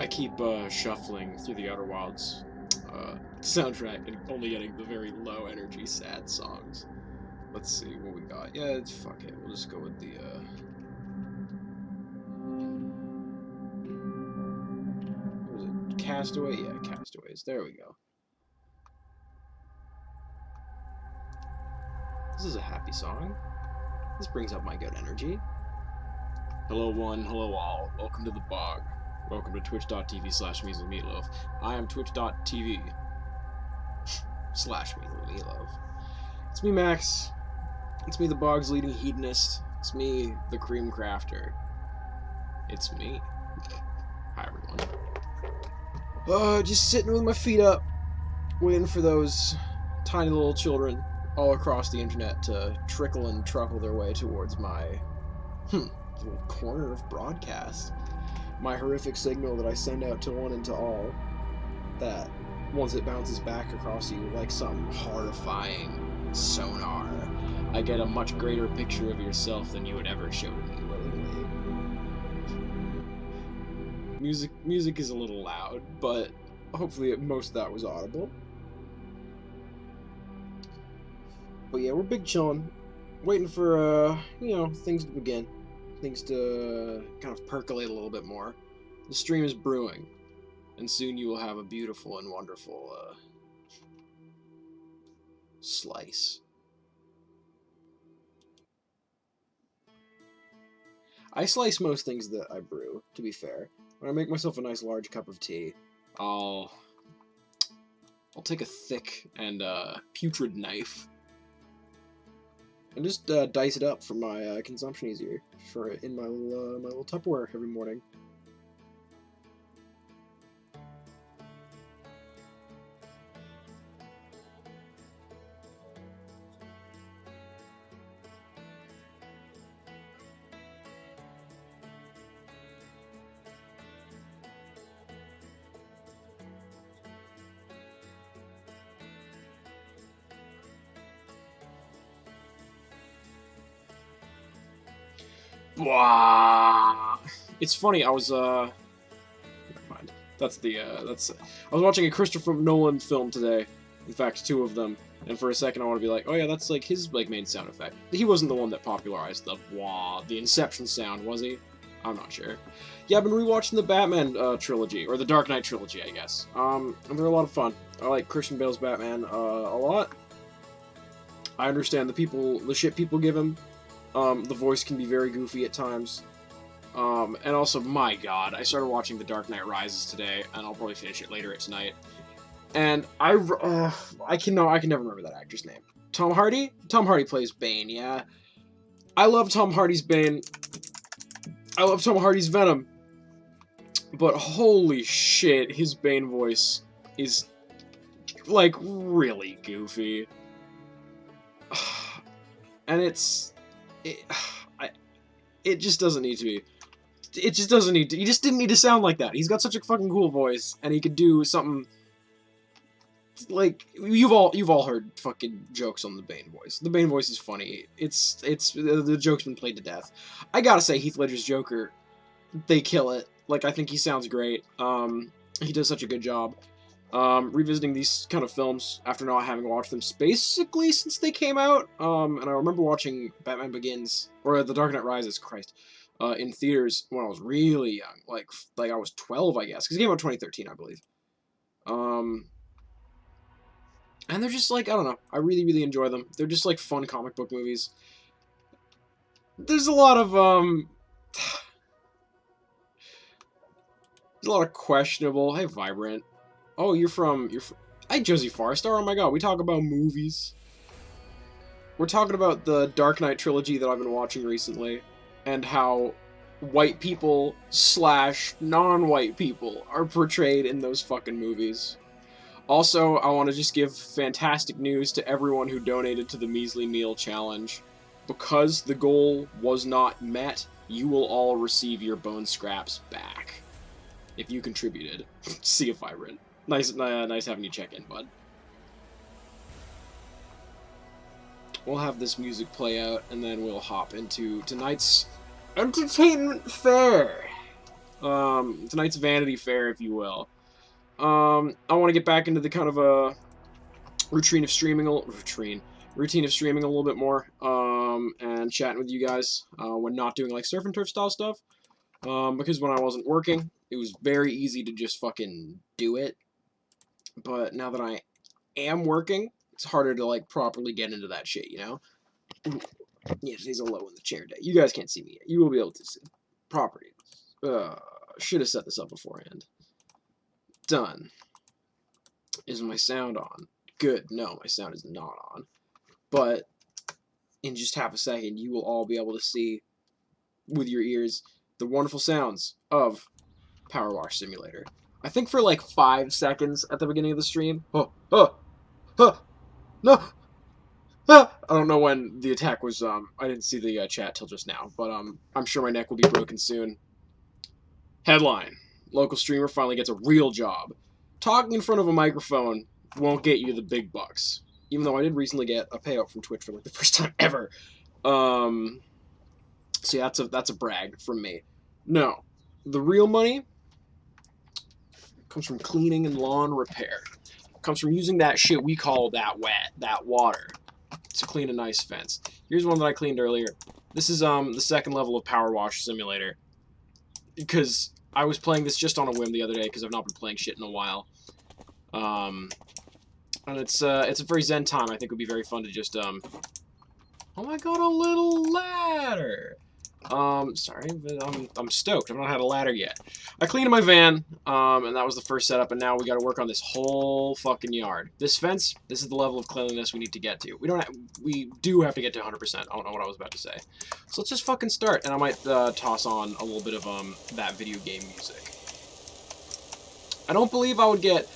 I keep shuffling through the Outer Wilds soundtrack and only getting the very low energy sad songs. Let's see what we got. Yeah, it's fuck it. We'll just go with the what was it? Castaway? Yeah, Castaways. There we go. This is a happy song. This brings up my good energy. Hello one, hello all. Welcome to the bog. Welcome to twitch.tv/measlymeatloaf. I am twitch.tv /measlymeatloaf. It's me, Max. It's me, the bog's leading hedonist. It's me, the cream crafter. It's me. Hi, everyone. Just sitting with my feet up, waiting for those tiny little children all across the internet to trickle and truckle their way towards my little corner of broadcast. My horrific signal that I send out to one and to all, that once it bounces back across you like some horrifying sonar, I get a much greater picture of yourself than you would ever show to me willingly. Music is a little loud, but hopefully most of that was audible. But yeah, we're big chillin', waiting for things to begin, things to kind of percolate a little bit more. The stream is brewing, and soon you will have a beautiful and wonderful slice. I slice most things that I brew, to be fair. When I make myself a nice large cup of tea, I'll take a thick and putrid knife and just dice it up for my consumption easier in my little Tupperware every morning. Blah. It's funny, I was never mind. I was watching a Christopher Nolan film today. In fact, 2 of them. And for a second I want to be like, oh yeah, that's like his main sound effect. He wasn't the one that popularized the blah, the Inception sound, was he? I'm not sure. Yeah, I've been rewatching the Batman trilogy, or the Dark Knight trilogy, I guess. And they're a lot of fun. I like Christian Bale's Batman a lot. I understand the shit people give him. The voice can be very goofy at times. And also, my god, I started watching The Dark Knight Rises today, and I'll probably finish it later tonight. And I can never remember that actor's name. Tom Hardy? Tom Hardy plays Bane, yeah. I love Tom Hardy's Bane. I love Tom Hardy's Venom. But holy shit, his Bane voice is, like, really goofy. And it just doesn't need to be. It just doesn't need to. He just didn't need to sound like that. He's got such a fucking cool voice, and he could do something like you've all heard fucking jokes on the Bane voice. The Bane voice is funny. It's the joke's been played to death. I gotta say, Heath Ledger's Joker, they kill it. Like, I think he sounds great. He does such a good job. Revisiting these kind of films after not having watched them basically since they came out. And I remember watching Batman Begins, or The Dark Knight Rises, Christ, in theaters when I was really young. Like I was 12, I guess, because it came out in 2013, I believe. And they're just like, I don't know, I really, really enjoy them. They're just like fun comic book movies. There's a lot of, there's a lot of questionable, hey, Vibrant. Oh, you're from... Hi, Josie Farstar. Oh my god, we talk about movies. We're talking about the Dark Knight trilogy that I've been watching recently, and how white people / non-white people are portrayed in those fucking movies. Also, I want to just give fantastic news to everyone who donated to the Measly Meal Challenge. Because the goal was not met, you will all receive your bone scraps back. If you contributed. See you, Vibrant. Nice having you check in, bud. We'll have this music play out, and then we'll hop into tonight's entertainment fair. Tonight's Vanity Fair, if you will. I want to get back into the kind of a routine of streaming a little bit more, and chatting with you guys, when not doing, like, surf and turf style stuff, because when I wasn't working, it was very easy to just fucking do it, but now that I am working, it's harder to, like, properly get into that shit, you know? Yeah, today's a low in the chair day. You guys can't see me yet. You will be able to see. Property. Should have set this up beforehand. Done. Is my sound on? Good. No, my sound is not on. But in just half a second, you will all be able to see with your ears the wonderful sounds of Power Wash Simulator. I think for like 5 seconds at the beginning of the stream. No. I don't know when the attack was. I didn't see the chat till just now, but I'm sure my neck will be broken soon. Headline: Local streamer finally gets a real job. Talking in front of a microphone won't get you the big bucks. Even though I did recently get a payout from Twitch for like the first time ever. So yeah, that's a brag from me. No, the real money comes from cleaning and lawn repair. Comes from using that shit we call that water, to clean a nice fence. Here's one that I cleaned earlier. This is the second level of Power Wash Simulator, because I was playing this just on a whim the other day because I've not been playing shit in a while. And it's a very zen time. I think it would be very fun to just oh my god, a little ladder. Sorry, but I'm stoked. I've not had a ladder yet. I cleaned my van, and that was the first setup, and now we gotta work on this whole fucking yard. This fence, this is the level of cleanliness we need to get to. We do have to get to 100%. I don't know what I was about to say. So let's just fucking start, and I might toss on a little bit of that video game music. I don't believe I would get...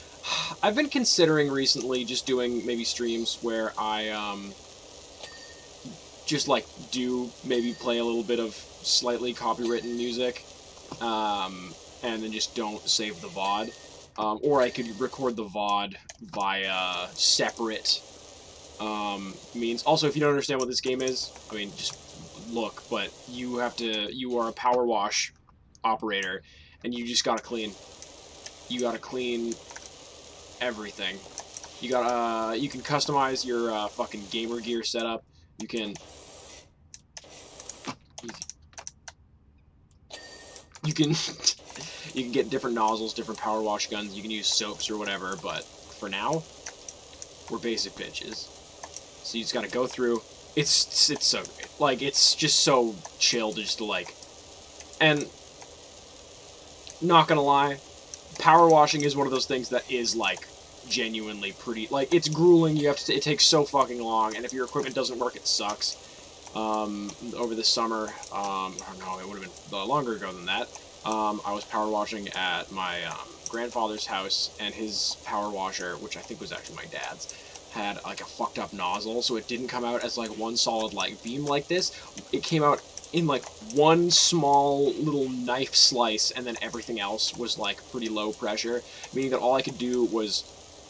I've been considering recently just doing maybe streams where I just like maybe play a little bit of slightly copywritten music, and then just don't save the VOD. Or I could record the VOD via separate means. Also, if you don't understand what this game is, I mean, just look, but you are a power wash operator, and you just gotta clean. You gotta clean everything. You can customize your fucking gamer gear setup. You can you can get different nozzles, different power wash guns. You can use soaps or whatever, but for now, we're basic bitches. So you just gotta go through. It's so great. Like, it's just so chill to just like, and not gonna lie, power washing is one of those things that is like genuinely pretty, like, it's grueling. It takes so fucking long, and if your equipment doesn't work, it sucks. Over the summer, or no, it would have been longer ago than that, I was power washing at my grandfather's house, and his power washer, which I think was actually my dad's, had like a fucked up nozzle, so it didn't come out as like one solid like beam like this. It came out in like one small little knife slice, and then everything else was like pretty low pressure, meaning that all I could do was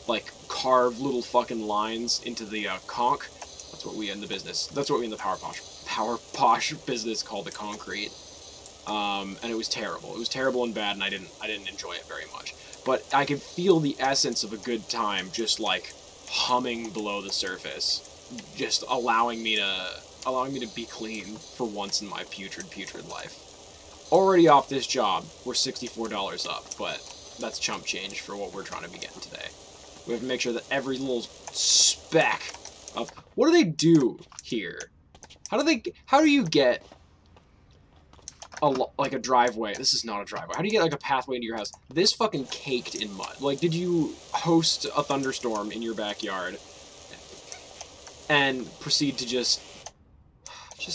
like carve little fucking lines into the conch. That's what we in the business. That's what we in the power posh business call the concrete. And it was terrible. It was terrible and bad, and I didn't enjoy it very much. But I could feel the essence of a good time, just like humming below the surface, just allowing me to be clean for once in my putrid life. Already off this job, we're $64 up, but that's chump change for what we're trying to be getting today. We have to make sure that every little speck of... What do they do here? How do you get like a driveway? This is not a driveway. How do you get like a pathway into your house? This fucking caked in mud. Like, did you host a thunderstorm in your backyard and proceed to just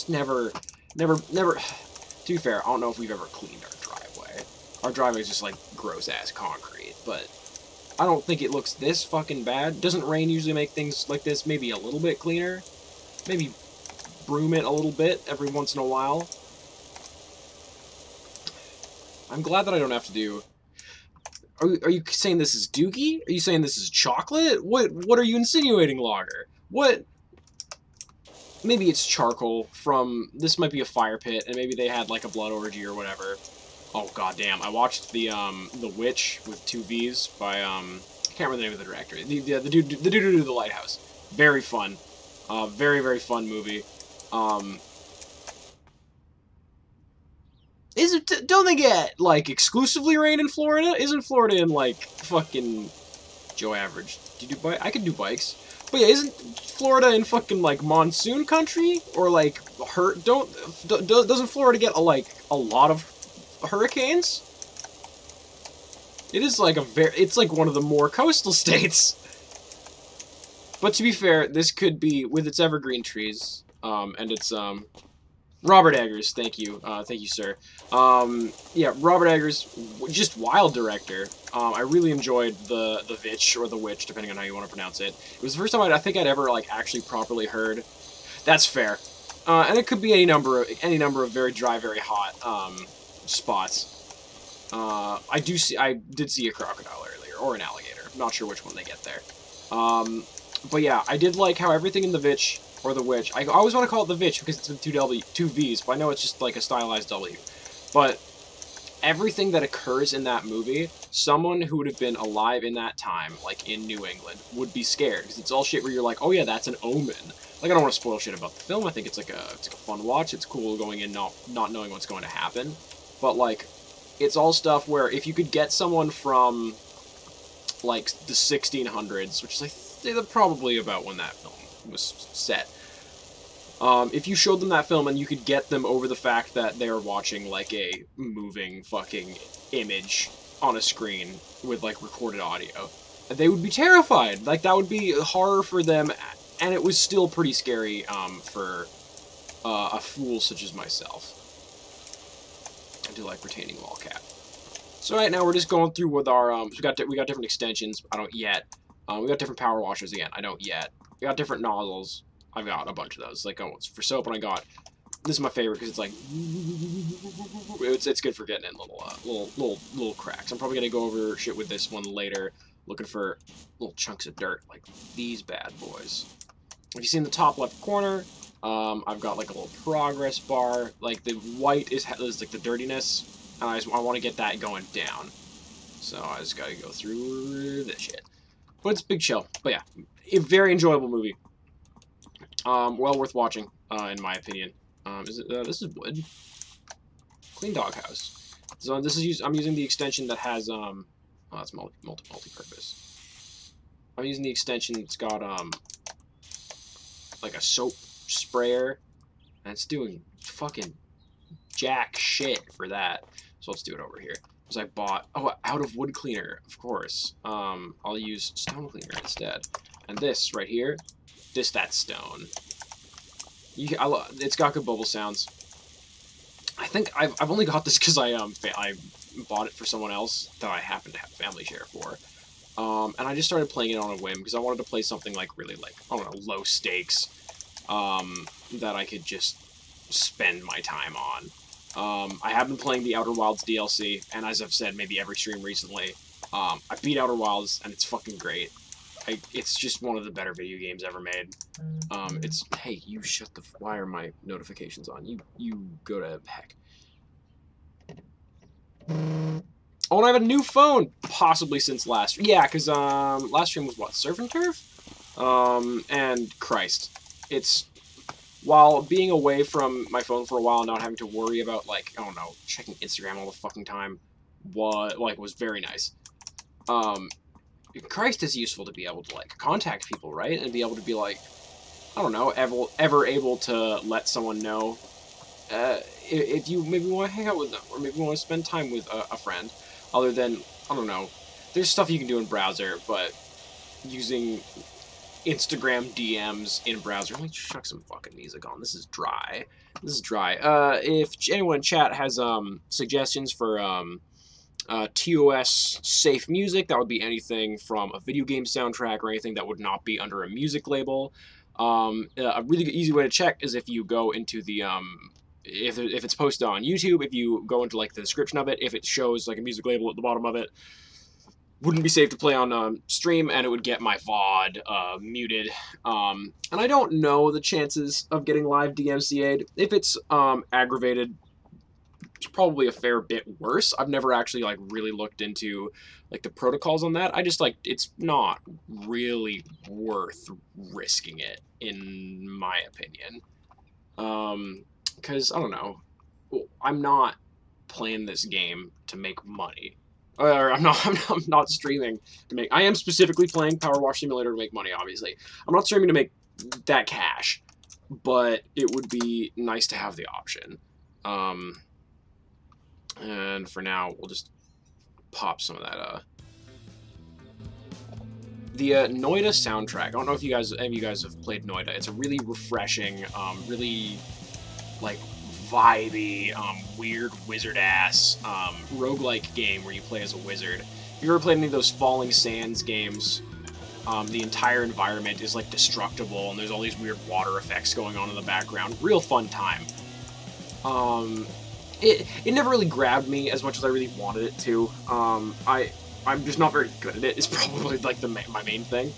never... To be fair, I don't know if we've ever cleaned our driveway. Our driveway is just like gross-ass concrete, but I don't think it looks this fucking bad. Doesn't rain usually make things like this maybe a little bit cleaner? Maybe broom it a little bit every once in a while. I'm glad that I don't have to do... Are you saying this is dookie? Are you saying this is chocolate? What are you insinuating, Logger? What? Maybe it's charcoal from... This might be a fire pit, and maybe they had like a blood orgy or whatever. Oh goddamn! I watched The Witch with two V's by I can't remember the name of the director. The dude who did The Lighthouse. Very fun. Very fun movie. Um, don't they get like exclusively rain in Florida? Isn't Florida in like fucking Joe Average? Do you do bike? I could do bikes. But yeah, isn't Florida in fucking like monsoon country or like doesn't Florida get a lot of hurricanes? It is like it's like one of the more coastal states. But to be fair, this could be with its evergreen trees, and its Robert Eggers, thank you, sir. Yeah, Robert Eggers, just wild director. I really enjoyed the Vitch or the Witch, depending on how you want to pronounce it. It was the first time I think I'd ever like actually properly heard. That's fair, and it could be any number of very dry, very hot spots. I did see a crocodile earlier, or an alligator. I'm not sure which one they get there. But yeah, I did like how everything in the Vitch or the Witch. I always want to call it the Vitch because it's two V's, but I know it's just like a stylized W. But everything that occurs in that movie, someone who would have been alive in that time, like in New England, would be scared because it's all shit where you're like, oh yeah, that's an omen. Like, I don't want to spoil shit about the film. I think it's like a fun watch. It's cool going in not knowing what's going to happen, but like, it's all stuff where if you could get someone from like the 1600s, which is like probably about when that film was set. If you showed them that film and you could get them over the fact that they're watching like a moving fucking image on a screen with like recorded audio, they would be terrified. Like, that would be horror for them, and it was still pretty scary for a fool such as myself. I do like retaining wall cap. So right now we're just going through with our we got different extensions. I don't yet. We got different power washers again. I don't yet. We got different nozzles. I've got a bunch of those. Like, for soap, and I got, this is my favorite because it's like, it's good for getting in little cracks. I'm probably gonna go over shit with this one later, looking for little chunks of dirt like these bad boys. If you see in the top left corner, I've got like a little progress bar. Like, the white is like the dirtiness, and I want to get that going down. So I just gotta go through this shit. But it's big chill. But yeah, a very enjoyable movie. Well worth watching, in my opinion. This is wood. Clean doghouse. So I'm using the extension that has, oh, it's multi-purpose. I'm using the extension that's got, like a soap sprayer, and it's doing fucking jack shit for that. So let's do it over here. Because I bought, out of wood cleaner, of course. I'll use stone cleaner instead. And this right here, that's stone. It's got good bubble sounds. I think I've only got this because I bought it for someone else that I happen to have family share for. And I just started playing it on a whim because I wanted to play something like really like, I don't know, low stakes, that I could just spend my time on. I have been playing the Outer Wilds DLC, and as I've said maybe every stream recently, I beat Outer Wilds, and it's fucking great. It's just one of the better video games ever made. Hey, you shut the, why are my notifications on? You go to heck. Oh, and I have a new phone, possibly since last, yeah, because, last stream was what, Surf and Turf? And Christ, it's, while being away from my phone for a while, not having to worry about, like, I don't know, checking Instagram all the fucking time, was very nice. Christ, is useful to be able to, like, contact people, right? And be able to be, like, I don't know, ever able to let someone know, if you maybe want to hang out with them, or maybe want to spend time with a friend, other than, I don't know, there's stuff you can do in browser, but using Instagram DMs in browser, let me chuck some fucking music on, this is dry. If anyone in chat has, suggestions for, TOS safe music, that would be anything from a video game soundtrack or anything that would not be under a music label. A really easy way to check is if you go into the, if it's posted on YouTube, if you go into like the description of it, if it shows like a music label at the bottom of it, wouldn't be safe to play on stream, and it would get my VOD muted. And I don't know the chances of getting live DMCA'd. If it's aggravated, it's probably a fair bit worse. I've never actually like really looked into like the protocols on that. I just like it's not really worth risking it in my opinion. Because I don't know, I'm not playing this game to make money. Or I'm not streaming to make. I am specifically playing Power Wash Simulator to make money. Obviously, I'm not streaming to make that cash, but it would be nice to have the option. And for now, we'll just pop some of that. The Noida soundtrack. I don't know if any of you guys have played Noida. It's a really refreshing, really like vibey, weird wizard-ass roguelike game where you play as a wizard. If you ever played any of those Falling Sands games, the entire environment is like destructible and there's all these weird water effects going on in the background. Real fun time. It never really grabbed me as much as I really wanted it to. I'm just not very good at it. It's probably like my main thing.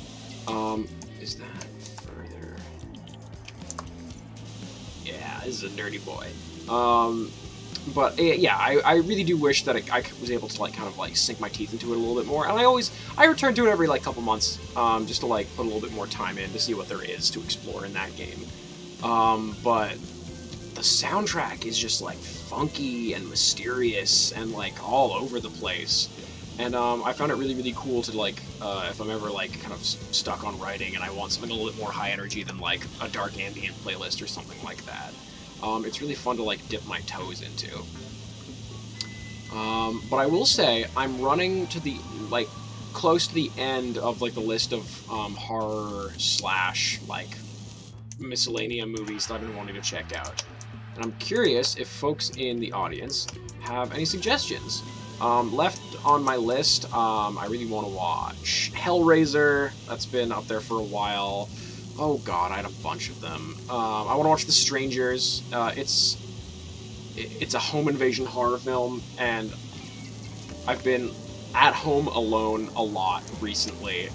Is that further? Yeah, this is a nerdy boy. But yeah, I really do wish that I was able to like kind of like sink my teeth into it a little bit more. And I return to it every like couple months, just to like put a little bit more time in to see what there is to explore in that game. But the soundtrack is just like funky and mysterious and like all over the place. And I found it really, really cool to like, if I'm ever like kind of stuck on writing and I want something a little bit more high energy than like a dark ambient playlist or something like that. It's really fun to like dip my toes into. But I will say I'm running to the like close to the end of like the list of horror / like miscellanea movies that I've been wanting to check out. And I'm curious if folks in the audience have any suggestions. Left on my list, I really want to watch Hellraiser. That's been up there for a while. Oh god, I had a bunch of them. I want to watch The Strangers. It's a home invasion horror film, and I've been at home alone a lot recently,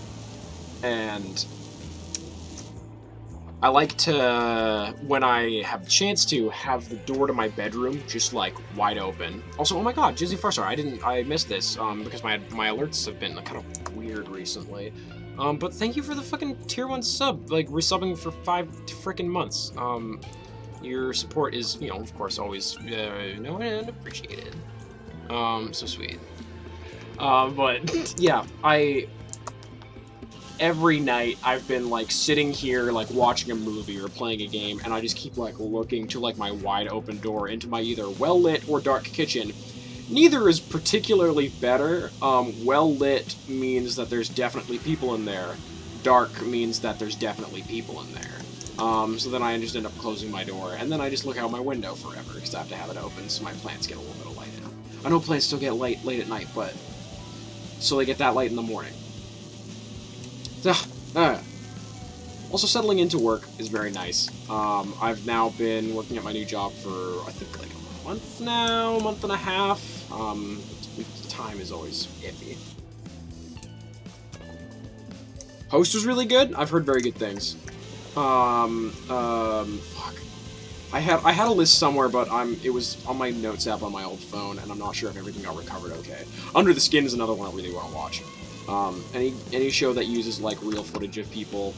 and I like to, when I have the chance to, have the door to my bedroom just like wide open. Also, oh my god, Jizzy Farstar, I missed this because my alerts have been kind of weird recently. But thank you for the fucking tier 1 sub, like resubbing for 5 frickin' months. Your support is, you know, of course, always known and appreciated. So sweet. But yeah, every night I've been like sitting here like watching a movie or playing a game, and I just keep like looking to like my wide open door into my either well lit or dark kitchen. Neither is particularly better. Well lit means that there's definitely people in there. Dark means that there's definitely people in there. So then I just end up closing my door, and then I just look out my window forever because I have to have it open so my plants get a little bit of light in them. I know plants still get light late at night, but so they get that light in the morning. Also, settling into work is very nice. I've now been working at my new job for, I think, like a month now, month and a half. Time is always iffy. Host was really good. I've heard very good things. Fuck. I had a list somewhere, but it was on my notes app on my old phone, and I'm not sure if everything got recovered okay. Under the Skin is another one I really want to watch. Any show that uses like real footage of people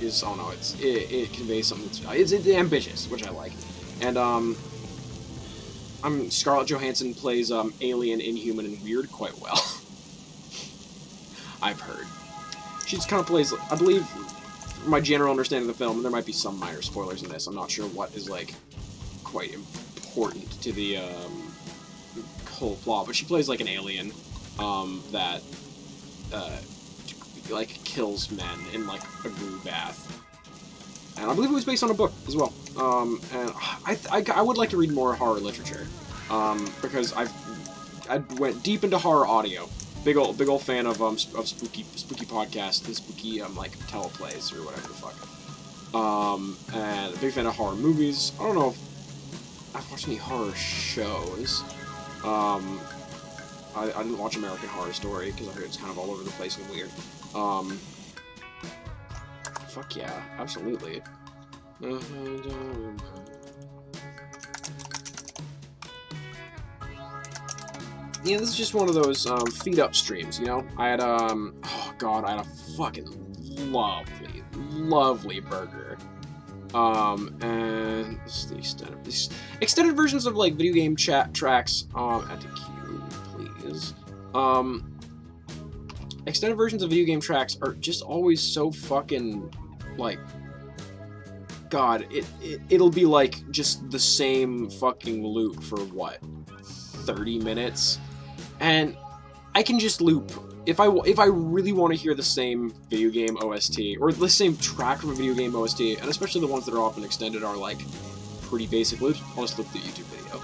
is, oh no, it conveys something it's ambitious, which I like. And Scarlett Johansson plays alien, inhuman, and weird quite well. I've heard. She just kind of plays, I believe, my general understanding of the film, and there might be some minor spoilers in this. I'm not sure what is like quite important to the whole plot, but she plays like an alien that like kills men in like a goo bath, and I believe it was based on a book as well. And I would like to read more horror literature, because I went deep into horror audio. Big old fan of spooky podcasts and spooky like teleplays or whatever the fuck. And a big fan of horror movies. I don't know if I've watched any horror shows. I didn't watch American Horror Story because I heard it's kind of all over the place and weird. Fuck yeah, absolutely. Yeah, this is just one of those feed up streams, you know? I had oh god, I had a fucking lovely burger. And this is the extended these extended versions of like video game chat tracks. Add to queue, please. Extended versions of video game tracks are just always so fucking like. God, it'll be like just the same fucking loop for what, 30 minutes, and I can just loop if I really want to hear the same video game OST or the same track from a video game OST, and especially the ones that are often extended are like pretty basic loops. I'll just loop the YouTube video.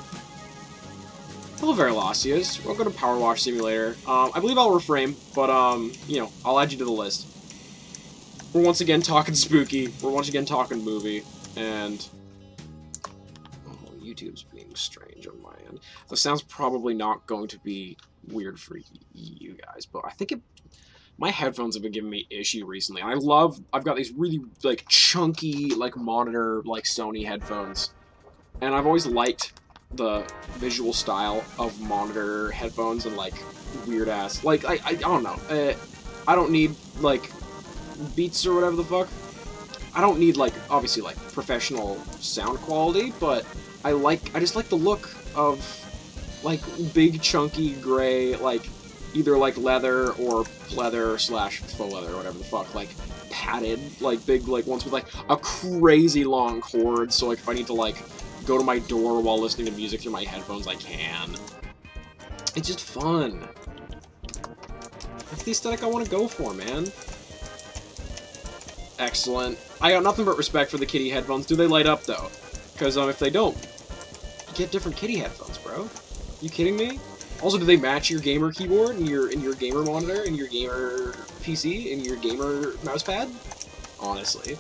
Hello, Verlacius. Welcome to Power Wash Simulator. I believe I'll reframe, but you know, I'll add you to the list. We're once again talking spooky. We're once again talking movie, and oh, YouTube's being strange on my end. The sound's probably not going to be weird for you guys, but I think my headphones have been giving me issue recently. And I've got these really like chunky like monitor like Sony headphones, and I've always liked the visual style of monitor headphones and like weird ass like I don't know. I don't need like Beats or whatever the fuck. I don't need like obviously like professional sound quality, but I just like the look of like big chunky gray like either like leather or leather / faux leather or whatever the fuck, like padded like big like ones with like a crazy long cord, so like if I need to like go to my door while listening to music through my headphones I can. It's just fun. That's the aesthetic I want to go for, man. Excellent. I got nothing but respect for the kitty headphones. Do they light up, though? Because if they don't, get different kitty headphones, bro. You kidding me? Also, do they match your gamer keyboard and your gamer monitor and your gamer PC and your gamer mousepad? Honestly.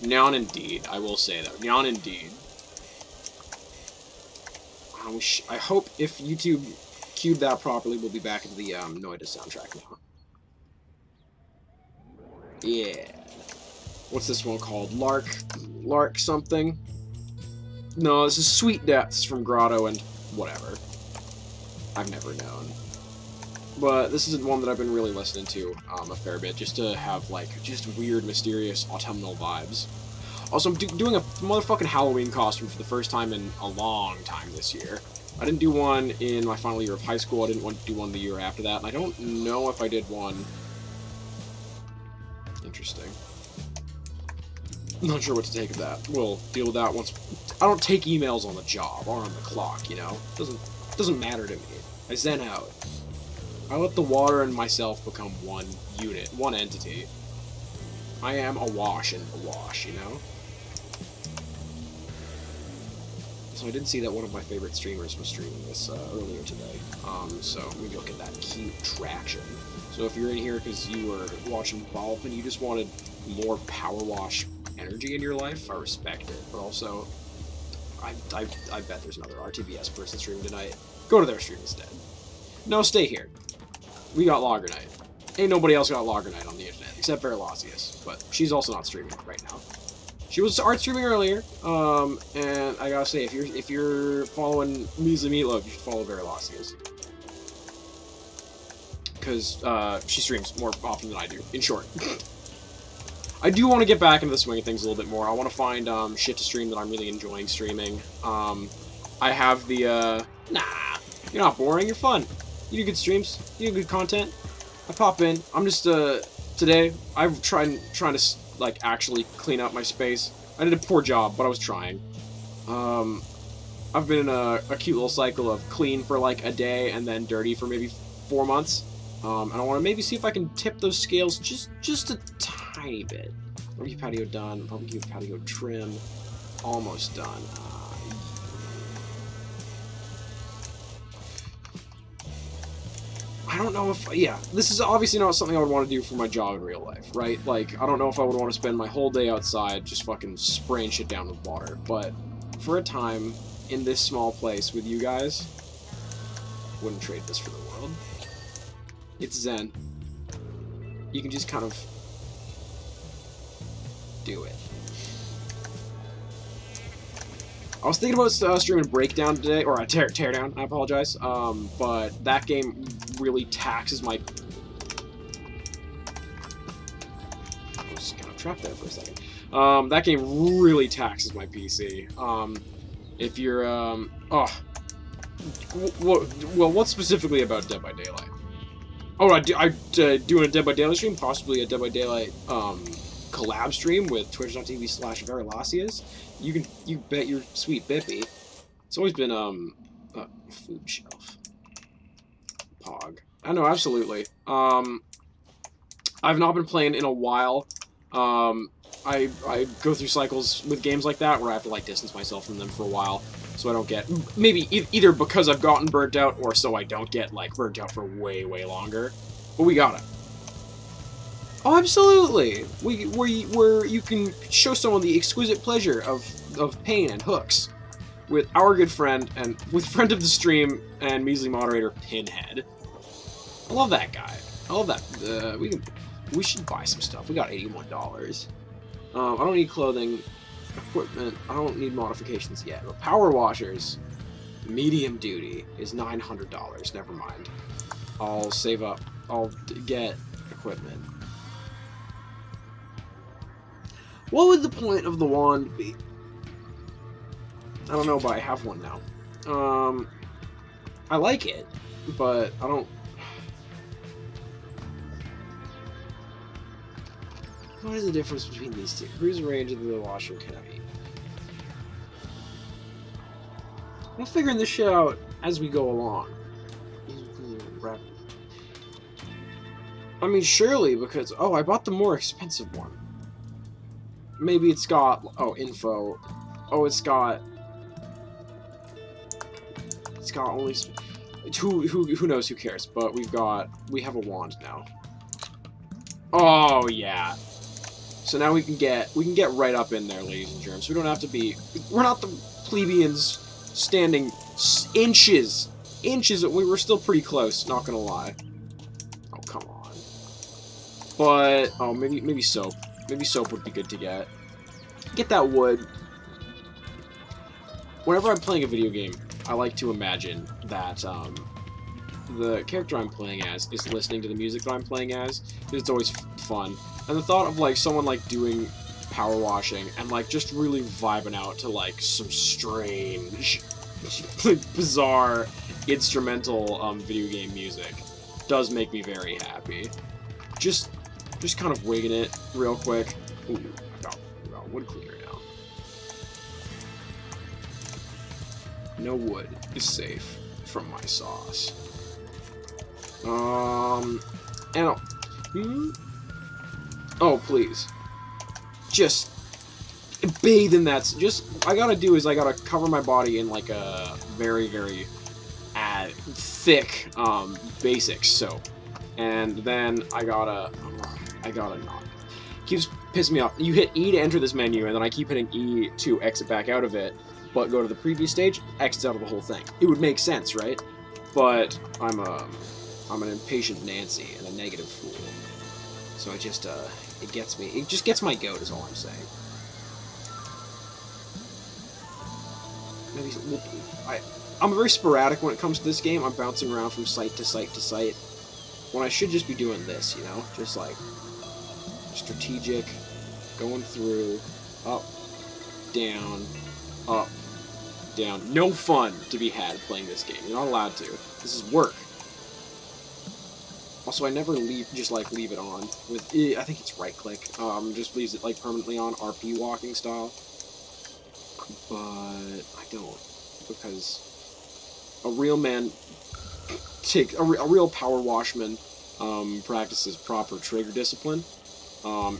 Nyan indeed. I will say that. Nyan indeed. I hope if YouTube queued that properly, we'll be back into the Noida soundtrack now. Yeah. What's this one called? Lark something? No, this is Sweet Depths from Grotto and whatever. I've never known. But this is one that I've been really listening to a fair bit, just to have, like, just weird, mysterious, autumnal vibes. Also, I'm doing a motherfucking Halloween costume for the first time in a long time this year. I didn't do one in my final year of high school, I didn't want to do one the year after that, and I don't know if I did one... Interesting. Not sure what to take of that. We'll deal with that once... I don't take emails on the job or on the clock, you know? Doesn't matter to me. I zen out. I let the water and myself become one unit, one entity. I am a wash in the wash, you know? So I did see that one of my favorite streamers was streaming this earlier today. So maybe look at that cute traction. So if you're in here because you were watching Volp and you just wanted more Power Wash energy in your life, I respect it. But also, I bet there's another RTBS person streaming tonight. Go to their stream instead. No, stay here. We got Logger Night. Ain't nobody else got Logger Night on the internet, except Verlacius. But she's also not streaming right now. She was art streaming earlier, and I gotta say, if you're following Misa Meatloaf, you should follow Verlacius. Because she streams more often than I do, in short. I do want to get back into the swing of things a little bit more. I want to find shit to stream that I'm really enjoying streaming. I have the, nah, you're not boring, you're fun. You do good streams, you do good content. I pop in. I'm just, today, I've trying to, like, actually clean up my space. I did a poor job, but I was trying. I've been in a cute little cycle of clean for, like, a day and then dirty for maybe 4 months. And I want to maybe see if I can tip those scales just a tiny bit. Barbecue patio done. Barbecue patio trim. Almost done. I don't know if... Yeah, this is obviously not something I would want to do for my job in real life, right? Like, I don't know if I would want to spend my whole day outside just fucking spraying shit down with water. But for a time, in this small place with you guys, wouldn't trade this for the world. It's zen. You can just kind of do it. I was thinking about streaming Breakdown today, or Teardown, I apologize, but that game really taxes my... I was just kind of trapped there for a second. That game really taxes my PC. If you're, well, what specifically about Dead by Daylight? Oh, I doing a Dead by Daylight stream, possibly a Dead by Daylight, collab stream with twitch.tv/Veralacias. You bet your sweet bippy. It's always been, food shelf. Pog. I know, absolutely. I've not been playing in a while. I go through cycles with games like that where I have to, like, distance myself from them for a while, so I don't get... Maybe either because I've gotten burnt out, or so I don't get, like, burnt out for way, way longer. But we got it. Oh, absolutely! Where you can show someone the exquisite pleasure of pain and hooks with our good friend, and with friend of the stream and measly moderator, Pinhead. I love that guy. I love that. We should buy some stuff. We got $81. I don't need clothing, equipment. I don't need modifications yet. But power washers, medium duty, is $900. Never mind. I'll save up. I'll get equipment. What would the point of the wand be? I don't know, but I have one now. I like it, but I don't... What is the difference between these two? Cruiser range and the washer can I eat? I'm figuring this shit out as we go along. I mean, surely, because... Oh, I bought the more expensive one. Maybe it's got... Oh, info. Oh, it's got... It's got only... Who knows, who cares? But we have a wand now. Oh, yeah. So now we can get right up in there, ladies and germs. We don't have to be... We're not the plebeians standing inches. We were still pretty close, not gonna lie. Oh, come on. But... Oh, maybe soap. Maybe soap would be good to get. Get that wood. Whenever I'm playing a video game, I like to imagine that, the character I'm playing as is listening to the music that I'm playing as, because it's always fun. And the thought of, like, someone, like, doing power washing and, like, just really vibing out to, like, some strange, bizarre, instrumental, video game music does make me very happy. Just kind of wigging it real quick. Ooh, got wood cleaner now. No wood is safe from my sauce. And oh, please. Just bathe in that. I gotta do is I gotta cover my body in like a very, very thick, basic soap. And then I gotta not. Keeps pissing me off. You hit E to enter this menu, and then I keep hitting E to exit back out of it, but go to the previous stage, exit out of the whole thing. It would make sense, right? But I'm an impatient Nancy and a negative fool. So it just, it just gets my goat, is all I'm saying. Maybe, I'm very sporadic when it comes to this game. I'm bouncing around from site to site to site, when I should just be doing this, you know? Just, like, strategic, going through, up, down, up, down. No fun to be had playing this game. You're not allowed to. This is work. Also, I never leave it on with, I think it's right click, just leaves it, like, permanently on, RP walking style. But I don't, because a real man a real power washman, practices proper trigger discipline, and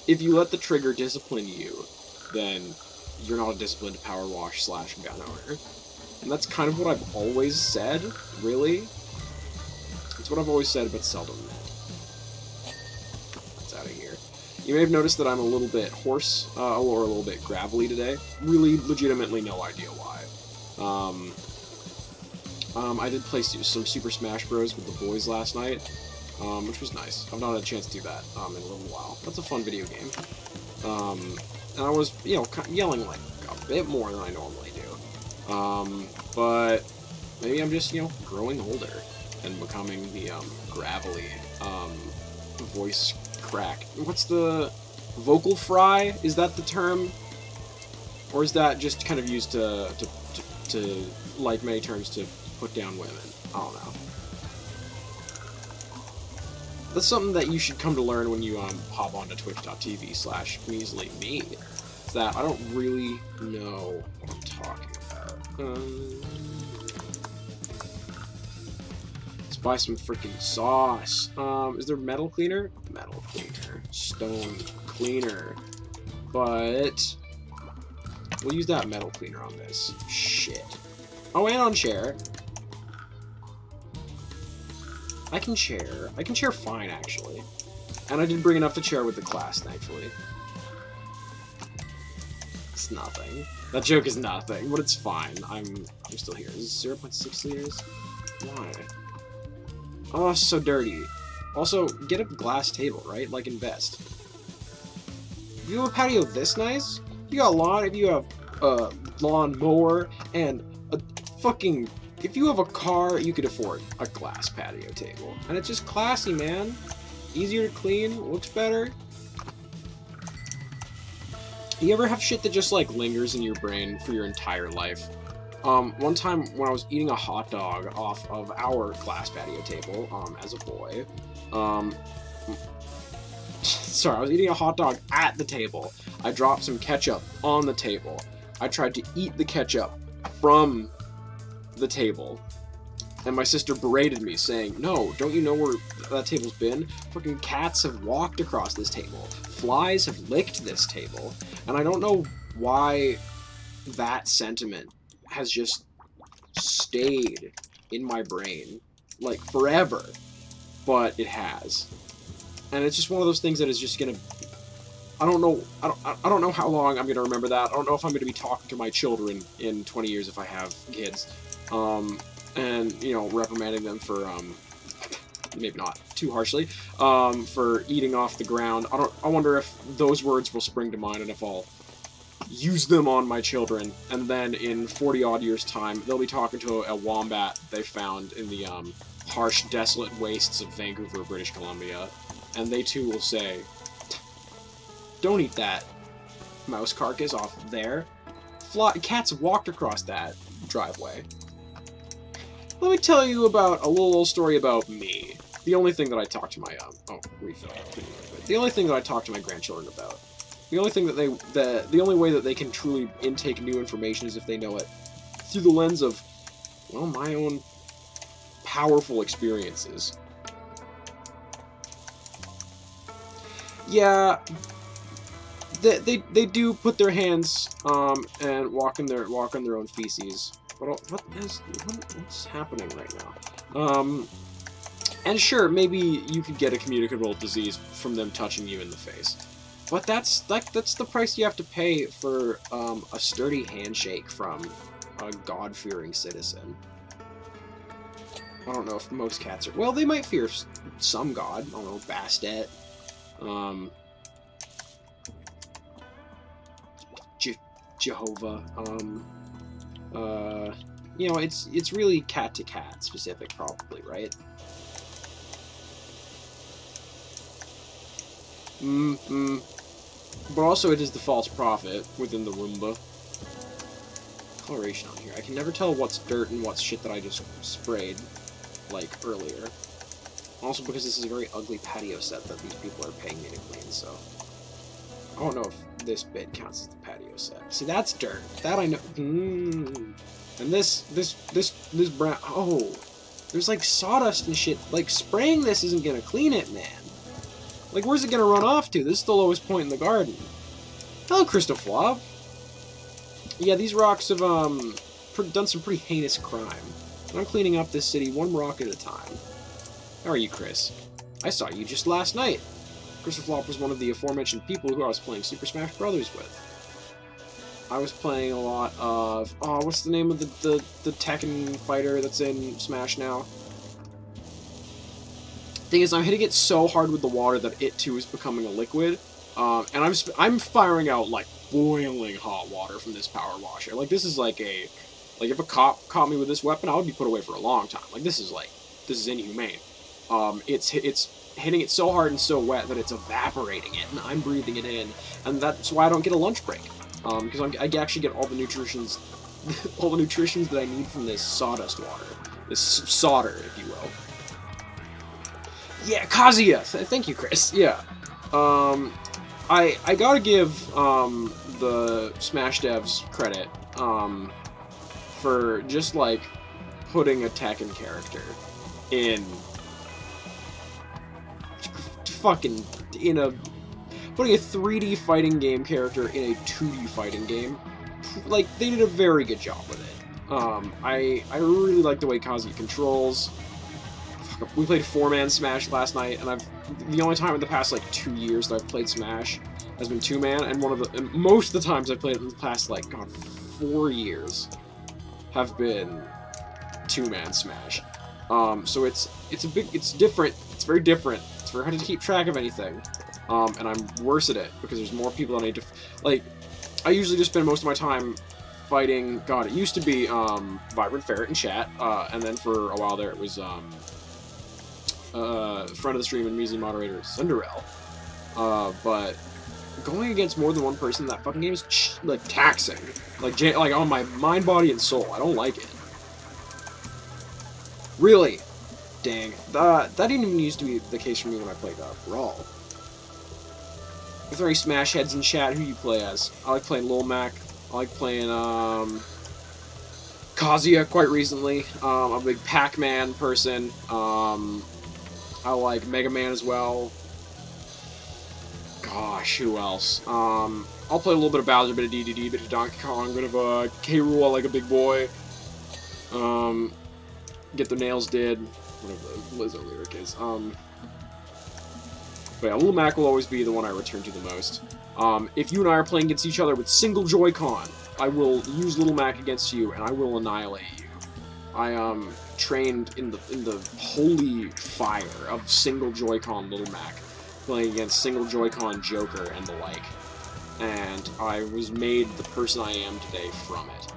if you let the trigger discipline you, then you're not a disciplined power wash / gun owner. And that's kind of what I've always said, really. It's what I've always said, but seldom meant. It's out of here. You may have noticed that I'm a little bit hoarse, or a little bit gravelly today. Really, legitimately no idea why. I did play some Super Smash Bros. With the boys last night, which was nice. I've not had a chance to do that, in a little while. That's a fun video game. And I was, you know, yelling like a bit more than I normally do. But maybe I'm just, you know, growing older and becoming the gravelly voice crack. What's the vocal fry? Is that the term, or is that just kind of used to like many terms to put down women? I don't know. That's something that you should come to learn when you hop onto twitch.tv/measlyme. Is that I don't really know what I'm talking about. Let's buy some freaking sauce. Is there metal cleaner? Metal cleaner. Stone cleaner. But we'll use that metal cleaner on this. Shit. Oh, and on chair. I can chair. I can chair fine, actually. And I did bring enough to chair with the class, thankfully. It's nothing. That joke is nothing, but it's fine. I'm still here. Is this 0.6 liters? Why? Oh, so dirty. Also, get a glass table, right? Like, invest. If you have a patio this nice, you got lawn, if you have a lawn mower, and a fucking... If you have a car, you could afford a glass patio table. And it's just classy, man. Easier to clean, looks better. You ever have shit that just, like, lingers in your brain for your entire life? One time when I was eating a hot dog off of our glass patio table, as a boy, sorry, I was eating a hot dog at the table. I dropped some ketchup on the table. I tried to eat the ketchup from the table, and my sister berated me, saying, "No, don't you know where that table's been? Fucking cats have walked across this table. Flies have licked this table." And I don't know why that sentiment has just stayed in my brain, like, forever, but it has. And it's just one of those things that is just gonna... I don't know how long I'm gonna remember that. I don't know if I'm gonna be talking to my children in 20 years if I have kids. And, you know, reprimanding them for, maybe not too harshly, for eating off the ground. I wonder if those words will spring to mind and if I'll use them on my children. And then in 40-odd years' time, they'll be talking to a wombat they found in the, harsh, desolate wastes of Vancouver, British Columbia. And they too will say, "Don't eat that mouse carcass off there. Cats have walked across that driveway." Let me tell you about a little story about me. The only thing that I talk to my, refill. The only thing that I talk to my grandchildren about. The only thing that the only way that they can truly intake new information is if they know it through the lens of, well, my own powerful experiences. Yeah, they do put their hands, and walk in their own feces. What's happening right now? And sure, maybe you could get a communicable disease from them touching you in the face, but that's the price you have to pay for a sturdy handshake from a God-fearing citizen. I don't know if most cats are... Well, they might fear some god. I don't know, Bastet. Jehovah. You know, it's really cat to cat specific, probably, right? But also it is the false prophet within the Roomba. Coloration on here. I can never tell what's dirt and what's shit that I just sprayed, like, earlier. Also because this is a very ugly patio set that these people are paying me to clean, so... I don't know if this bit counts as the patio set. See, that's dirt. That I know. And this brown... Oh! There's, like, sawdust and shit. Like, spraying this isn't gonna clean it, man. Like, where's it gonna run off to? This is the lowest point in the garden. Hello, Crystal Flob. Yeah, these rocks have, done some pretty heinous crime. And I'm cleaning up this city one rock at a time. How are you, Chris? I saw you just last night. Crystal Flop was one of the aforementioned people who I was playing Super Smash Brothers with. I was playing a lot of... Oh, what's the name of the Tekken fighter that's in Smash now? Thing is, I'm hitting it so hard with the water that it too is becoming a liquid. And I'm firing out like boiling hot water from this power washer. Like this is like if a cop caught me with this weapon, I would be put away for a long time. Like this is inhumane. It's hitting it so hard and so wet that it's evaporating it, and I'm breathing it in, and that's why I don't get a lunch break. Because I actually get all the nutritions, all the nutritions that I need from this sawdust water, this solder, if you will. Yeah, Kazuya. Thank you, Chris. Yeah. I gotta give the Smash devs credit for just like putting a Tekken character in fucking putting a 3D fighting game character in a 2D fighting game. Like they did a very good job with it. I really like the way Kazuya controls. We played 4-man Smash last night, and the only time in the past like 2 years that I've played Smash has been 2-man, and most of the times I've played it in the past like 4 years have been 2-man Smash. So it's different. It's very different. It's very hard to keep track of anything, and I'm worse at it because there's more people I need to like. I usually just spend most of my time fighting. God, it used to be Vibrant Ferret in chat, and then for a while there it was friend of the stream and measly moderator Cinderella. But going against more than one person in that fucking game is like taxing, like on my mind, body, and soul. I don't like it. Really, dang. That didn't even used to be the case for me when I played Brawl. If there are any Smash heads in chat, who you play as? I like playing Lil Mac. I like playing Kazuya quite recently. I'm a big Pac-Man person. I like Mega Man as well. Gosh, who else? I'll play a little bit of Bowser, a bit of DDD, a bit of Donkey Kong, a bit of K. Rool, I like a big boy. Get their nails did. Whatever the Lizzo lyric is. But yeah, Lil Mac will always be the one I return to the most. If you and I are playing against each other with single Joy-Con, I will use Little Mac against you, and I will annihilate you. I trained in the holy fire of single Joy-Con Little Mac, playing against single Joy-Con Joker and the like, and I was made the person I am today from it.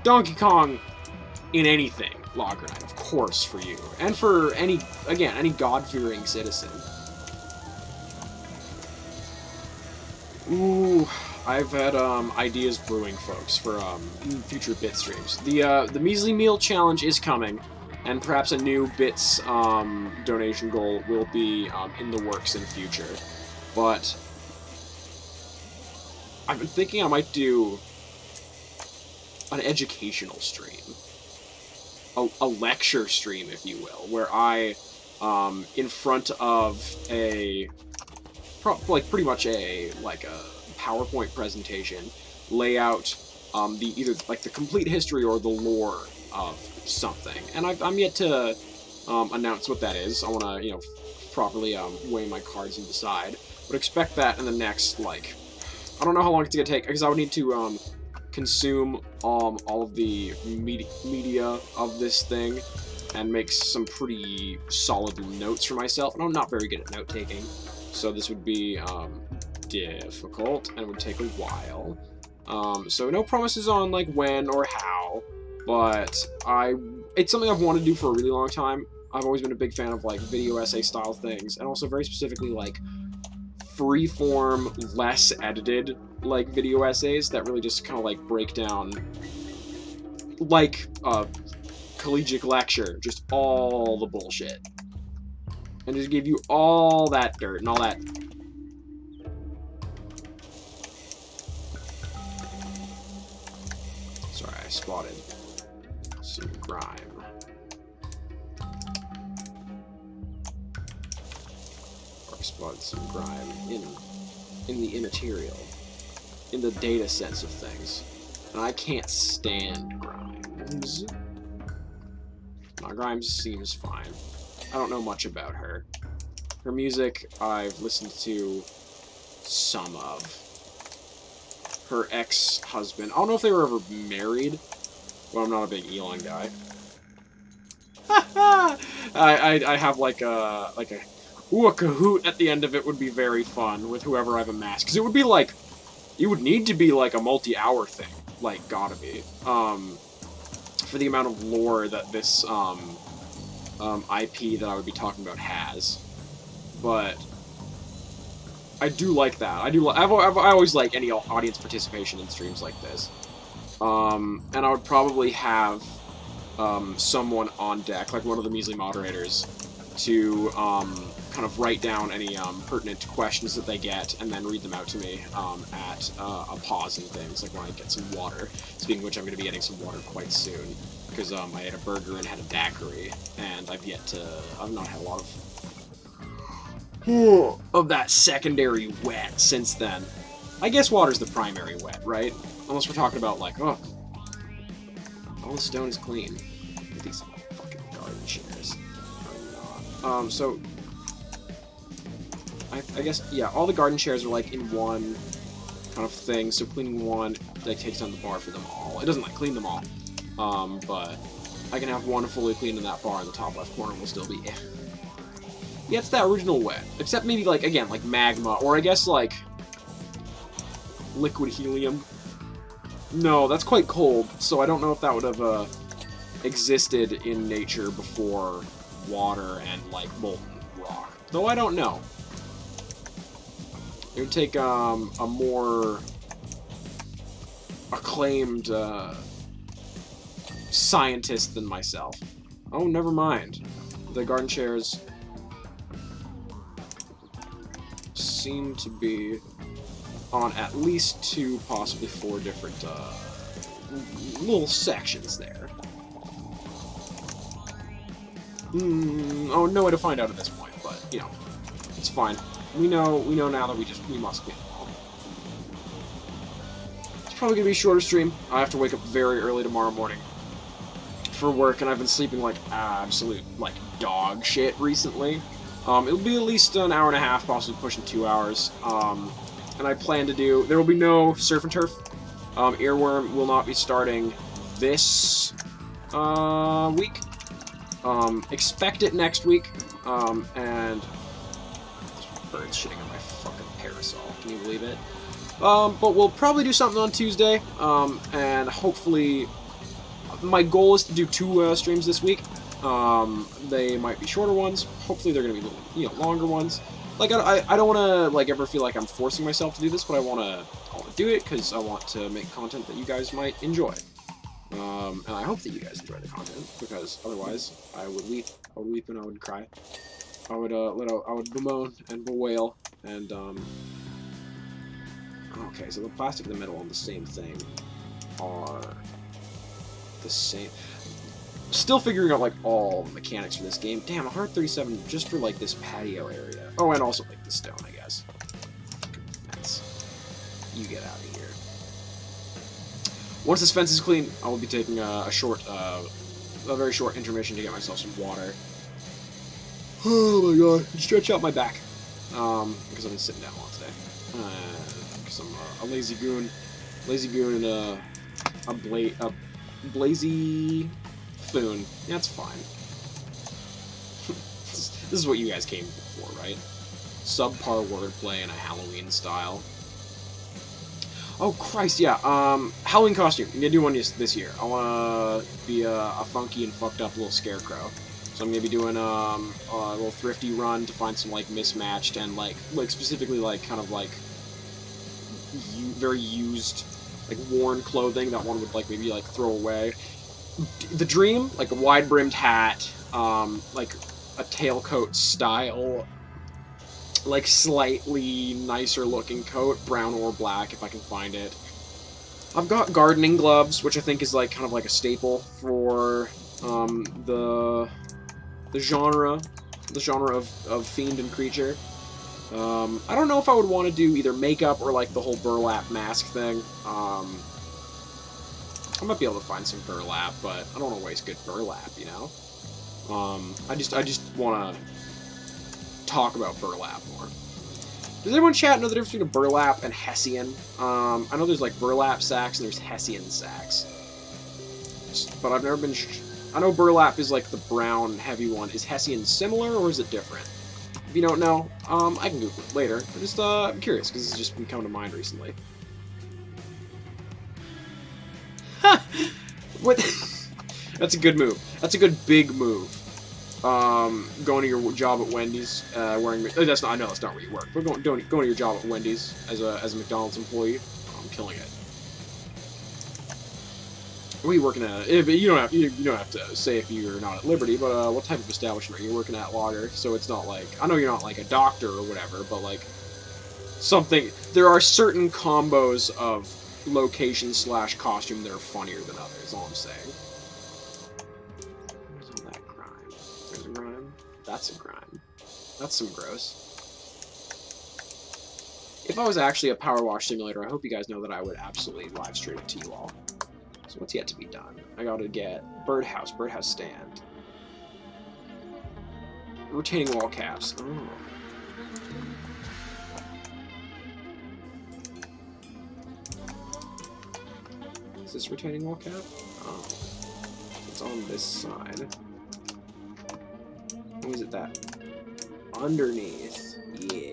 Donkey Kong in anything, Logger Knight, of course, for you, and for any God-fearing citizen. Ooh, I've had ideas brewing, folks, for future bit streams. The Measly Meal Challenge is coming, and perhaps a new bits donation goal will be in the works in the future. But I've been thinking I might do an educational stream, a lecture stream, if you will, where I, in front of pretty much a PowerPoint presentation, lay out either the complete history or the lore of something, and I'm yet to announce what that is. I want to properly weigh my cards and decide, but expect that in the next I don't know how long it's gonna take, because I would need to consume all of the media of this thing and make some pretty solid notes for myself, and I'm not very good at note taking, so this would be difficult and it would take a while. So no promises on when or how, but it's something I've wanted to do for a really long time. I've always been a big fan of video essay style things, and also very specifically freeform, less edited video essays that really just kind of break down a collegiate lecture, just all the bullshit, and just give you all that dirt and all that. Sorry, I spotted some grime. Or I spotted some grime in the immaterial, in the data sense of things. And I can't stand Grimes. Now, Grimes seems fine. I don't know much about her. Her music I've listened to some of. Her ex-husband, I don't know if they were ever married, but I'm not a big Elon guy. I have Ooh, a Kahoot at the end of it would be very fun with whoever I've amassed. Because it would be like... It would need to be like a multi-hour thing. Like, gotta be. For the amount of lore that this, IP that I would be talking about has. But... I do like that. I always like any audience participation in streams like this. And I would probably have someone on deck, like one of the measly moderators, to kind of write down any pertinent questions that they get and then read them out to me at a pause and things, like when I get some water. Speaking of which, I'm going to be getting some water quite soon, because I ate a burger and had a daiquiri, and I've not had a lot of that secondary wet since then. I guess water's the primary wet, right? Unless we're talking about, like, oh, all the stone is clean. Look at these fucking garden chairs. So, I guess, yeah, all the garden chairs are, like, in one kind of thing, so cleaning one, like, takes down the bar for them all. It doesn't, like, clean them all, but I can have one fully cleaned in that bar in the top left corner and will still be, yeah, it's that original wet. Except maybe, like, again, like, magma, or I guess, like, liquid helium. No, that's quite cold, so I don't know if that would have, existed in nature before water and, like, molten rock. Though I don't know. It would take, a more acclaimed, scientist than myself. Oh, never mind. The garden chairs seem to be on at least 2, possibly 4 different, little sections there. Oh, no way to find out at this point, but, you know, it's fine. We know now that we must clean them all. It's probably gonna be a shorter stream. I have to wake up very early tomorrow morning for work, and I've been sleeping like absolute, like, dog shit recently. It'll be at least an hour and a half, possibly pushing 2 hours. And I plan to do... There will be no Surf and Turf. Earworm will not be starting this week. Expect it next week. And... Birds shitting on my fucking parasol. Can you believe it? But we'll probably do something on Tuesday. And hopefully... My goal is to do 2 streams this week. They might be shorter ones. Hopefully they're going to be little, you know, longer ones. Like, I don't want to, like, ever feel like I'm forcing myself to do this, but I want to do it because I want to make content that you guys might enjoy. And I hope that you guys enjoy the content, because otherwise I would weep. I would weep and I would cry. I would, I would bemoan and bewail, and, okay, so the plastic and the metal on the same thing are the same. Still figuring out, like, all the mechanics for this game. Damn, 137 just for, like, this patio area. Oh, and also, like, the stone, I guess. That's... You get out of here. Once this fence is clean, I will be taking a very short intermission to get myself some water. Oh my god, stretch out my back. Because I've been sitting down a lot today. Because I'm a lazy goon. Lazy goon and a blazy... Foon. Yeah, that's fine. This is what you guys came for, right? Subpar wordplay in a Halloween style. Oh, Christ, yeah. Halloween costume. I'm gonna do one this year. I wanna be a funky and fucked up little scarecrow. So I'm gonna be doing a little thrifty run to find some, like, mismatched and, like specifically, like, kind of, like, very used, like, worn clothing that one would, like, maybe, like, throw away. The dream, like a wide-brimmed hat, like a tailcoat style, like slightly nicer-looking coat, brown or black if I can find it. I've got gardening gloves, which I think is like kind of like a staple for the genre of fiend and creature. I don't know if I would want to do either makeup or like the whole burlap mask thing. I might be able to find some burlap, but I don't want to waste good burlap, you know? I just want to talk about burlap more. Does everyone chat know the difference between a burlap and Hessian? I know there's, like, burlap sacks and there's Hessian sacks. But I've never been... I know burlap is, like, the brown, heavy one. Is Hessian similar, or is it different? you don't know, I can Google it later. I'm just I'm curious because it's just been coming to mind recently. What? That's a good move. That's a good big move. Going to your job at Wendy's, wearing. That's not. I know that's not where you work. But going to your job at Wendy's as a McDonald's employee, I'm killing it. Where are you working at? You don't have to say if you're not at Liberty, but what type of establishment are you working at, Logger? So it's not like, I know you're not like a doctor or whatever, but like something. There are certain combos of location / costume that are funnier than others. All I'm saying. Where's all that grime? There's a grime. That's a grime. That's some gross. If I was actually a power wash simulator, I hope you guys know that I would absolutely live stream it to you all. So what's yet to be done? I gotta get birdhouse stand. Retaining wall caps. Oh. Is this retaining wall cap? Oh. It's on this side. What is it that? Underneath. Yeah.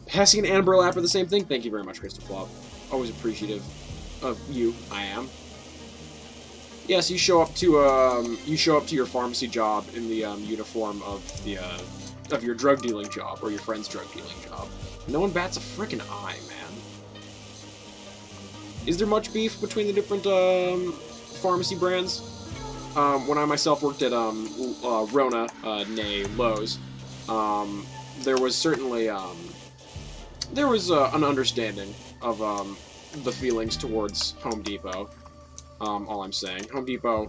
Hessy and Ann Burlap are the same thing. Thank you very much, Crystal Flop. Always appreciative of you. I am. Yes, you show up to your pharmacy job in the uniform of your drug dealing job or your friend's drug dealing job. No one bats a frickin' eye, man. Is there much beef between the different pharmacy brands? When I myself worked at Rona, nay Lowe's, there was certainly there was an understanding of the feelings towards Home Depot. All I'm saying. Home Depot,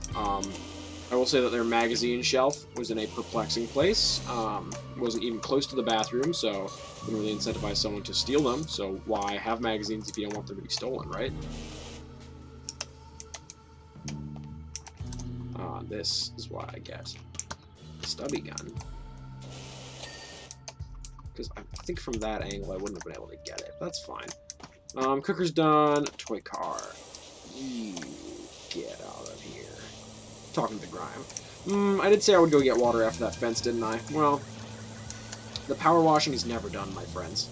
I will say that their magazine shelf was in a perplexing place. Wasn't even close to the bathroom, so wouldn't really incentivize someone to steal them. So why have magazines if you don't want them to be stolen, right? This is why I get a stubby gun. Because I think from that angle I wouldn't have been able to get it. That's fine. Cooker's done. Toy car. You get out of here. Talking to the grime. I did say I would go get water after that fence, didn't I? Well, the power washing is never done, my friends.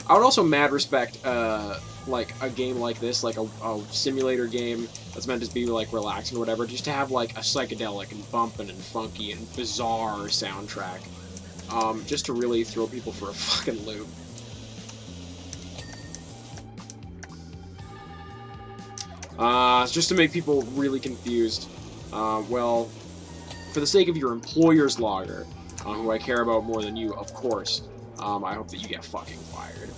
I would also mad respect, like, a game like this, like a simulator game that's meant to be, like, relaxing or whatever, just to have, like, a psychedelic and bumpin' and funky and bizarre soundtrack. Just to really throw people for a fucking loop. Just to make people really confused. Well, for the sake of your employer's logger, who I care about more than you, of course, I hope that you get fucking fired.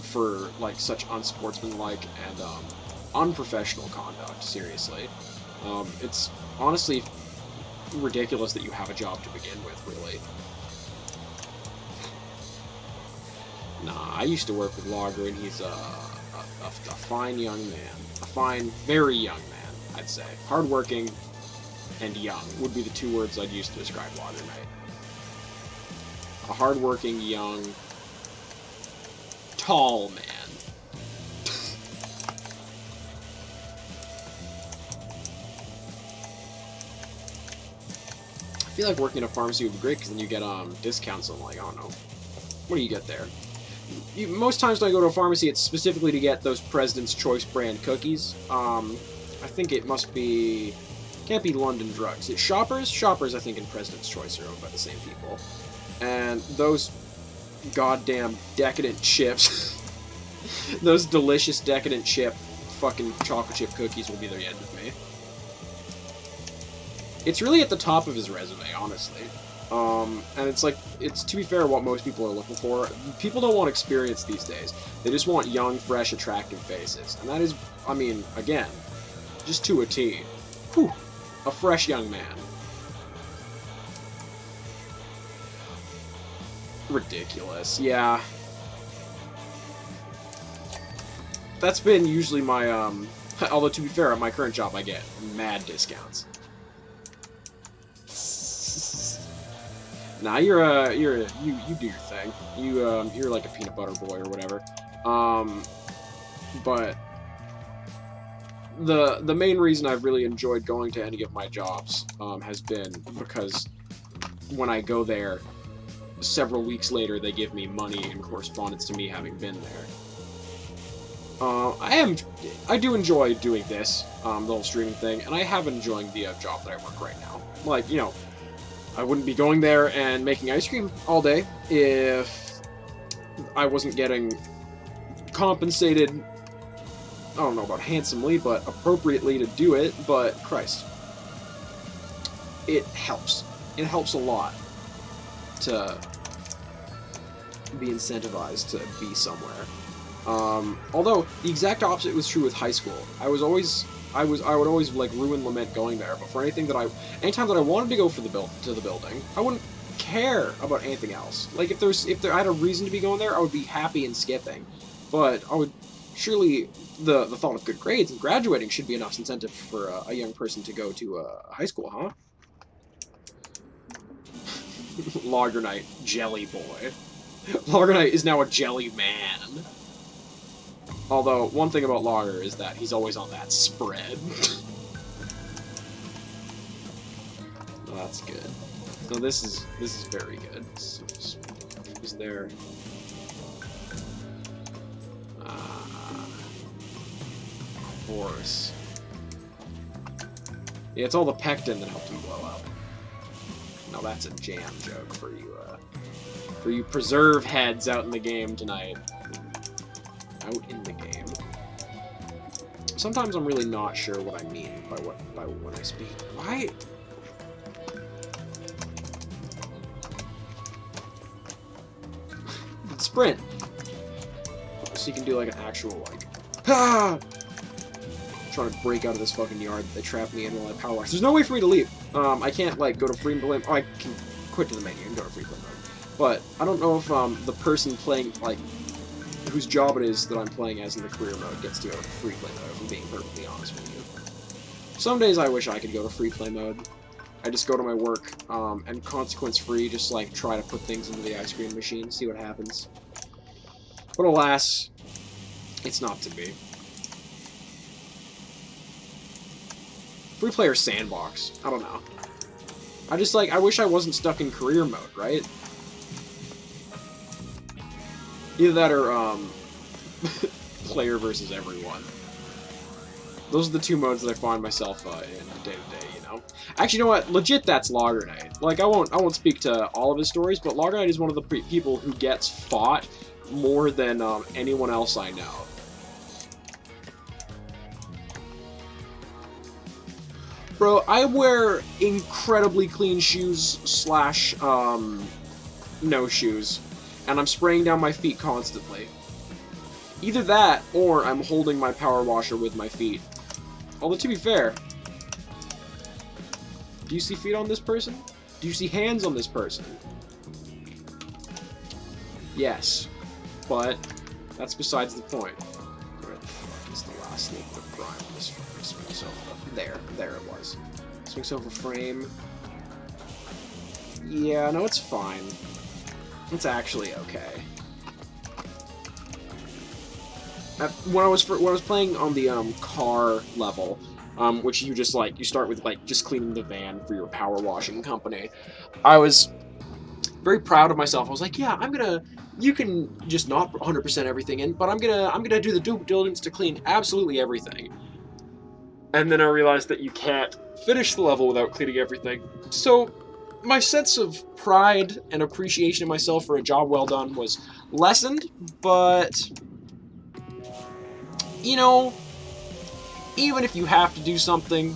For, like, such unsportsmanlike and, unprofessional conduct, seriously. It's honestly ridiculous that you have a job to begin with, really. Nah, I used to work with Logger, and he's a fine young man. A fine, very young man, I'd say. Hardworking and young would be the two words I'd use to describe Logger Knight. A hardworking, young, tall man. I feel like working in a pharmacy would be great because then you get discounts on, like, I don't know. What do you get there? Most times when I go to a pharmacy, it's specifically to get those President's Choice brand cookies. I think it must be... Can't be London Drugs. It's Shoppers? Shoppers, I think, and President's Choice are owned by the same people. And those goddamn decadent chips... those delicious decadent chip fucking chocolate chip cookies will be the end of me. It's really at the top of his resume, honestly. And it's like, it's, to be fair, what most people are looking for. People don't want experience these days. They just want young, fresh, attractive faces. And that is, I mean, again, just to a T. Whew. A fresh young man. Ridiculous, yeah. That's been usually my, although to be fair, at my current job I get mad discounts. Nah, you do your thing. You're like a peanut butter boy or whatever. But the main reason I've really enjoyed going to any of my jobs has been because when I go there, several weeks later they give me money in correspondence to me having been there. I do enjoy doing this, the whole streaming thing, and I have been enjoying the job that I work right now. Like, you know, I wouldn't be going there and making ice cream all day if I wasn't getting compensated, I don't know about handsomely, but appropriately to do it, but Christ. It helps. It helps a lot to be incentivized to be somewhere. Although the exact opposite was true with high school. I would always like rue and lament going there, but for anything that anytime that I wanted to go to the building, I wouldn't care about anything else. Like if I had a reason to be going there, I would be happy and skipping. But I would surely the thought of good grades and graduating should be enough incentive for a young person to go to high school, huh? Lager Knight, Jelly Boy. Lager Knight is now a jelly man. Although, one thing about Lager is that he's always on that spread. Well, that's good. So this is very good. So, who's there? Of course. Yeah, it's all the pectin that helped him blow up. Now that's a jam joke for you preserve heads out in the game tonight. Out in the game. Sometimes I'm really not sure what I mean by when I speak. Why? Sprint. So you can do like an actual like trying to break out of this fucking yard that they trapped me in while I power wash. There's no way for me to leave. I can't like go to free play. Oh, I can quit to the menu and go to free play mode. But I don't know if the person playing like whose job it is that I'm playing as in the career mode gets to go to free play mode, if I'm being perfectly honest with you. Some days I wish I could go to free play mode. I just go to my work, and consequence-free, just like try to put things into the ice cream machine, see what happens. But alas, it's not to be. Free player sandbox. I don't know. I wish I wasn't stuck in career mode, right? Either that or, player versus everyone. Those are the two modes that I find myself in day-to-day, you know? Actually, you know what? Legit, that's Lager Knight. Like, I won't speak to all of his stories, but Lager Knight is one of the people who gets fought more than anyone else I know. Bro, I wear incredibly clean shoes / no shoes, and I'm spraying down my feet constantly. Either that, or I'm holding my power washer with my feet. Although, to be fair, do you see feet on this person? Do you see hands on this person? Yes, but that's besides the point. Where the fuck is the last little bit of grime on this swing sofa? There it was. Swing sofa frame. Yeah, no, it's fine. It's actually okay. When I was playing on the car level, which you just like you start with like just cleaning the van for your power washing company, I was very proud of myself. I was like, yeah, you can just not 100% everything in, but I'm gonna do the due diligence to clean absolutely everything. And then I realized that you can't finish the level without cleaning everything. So my sense of pride and appreciation of myself for a job well done was lessened, but you know, even if you have to do something,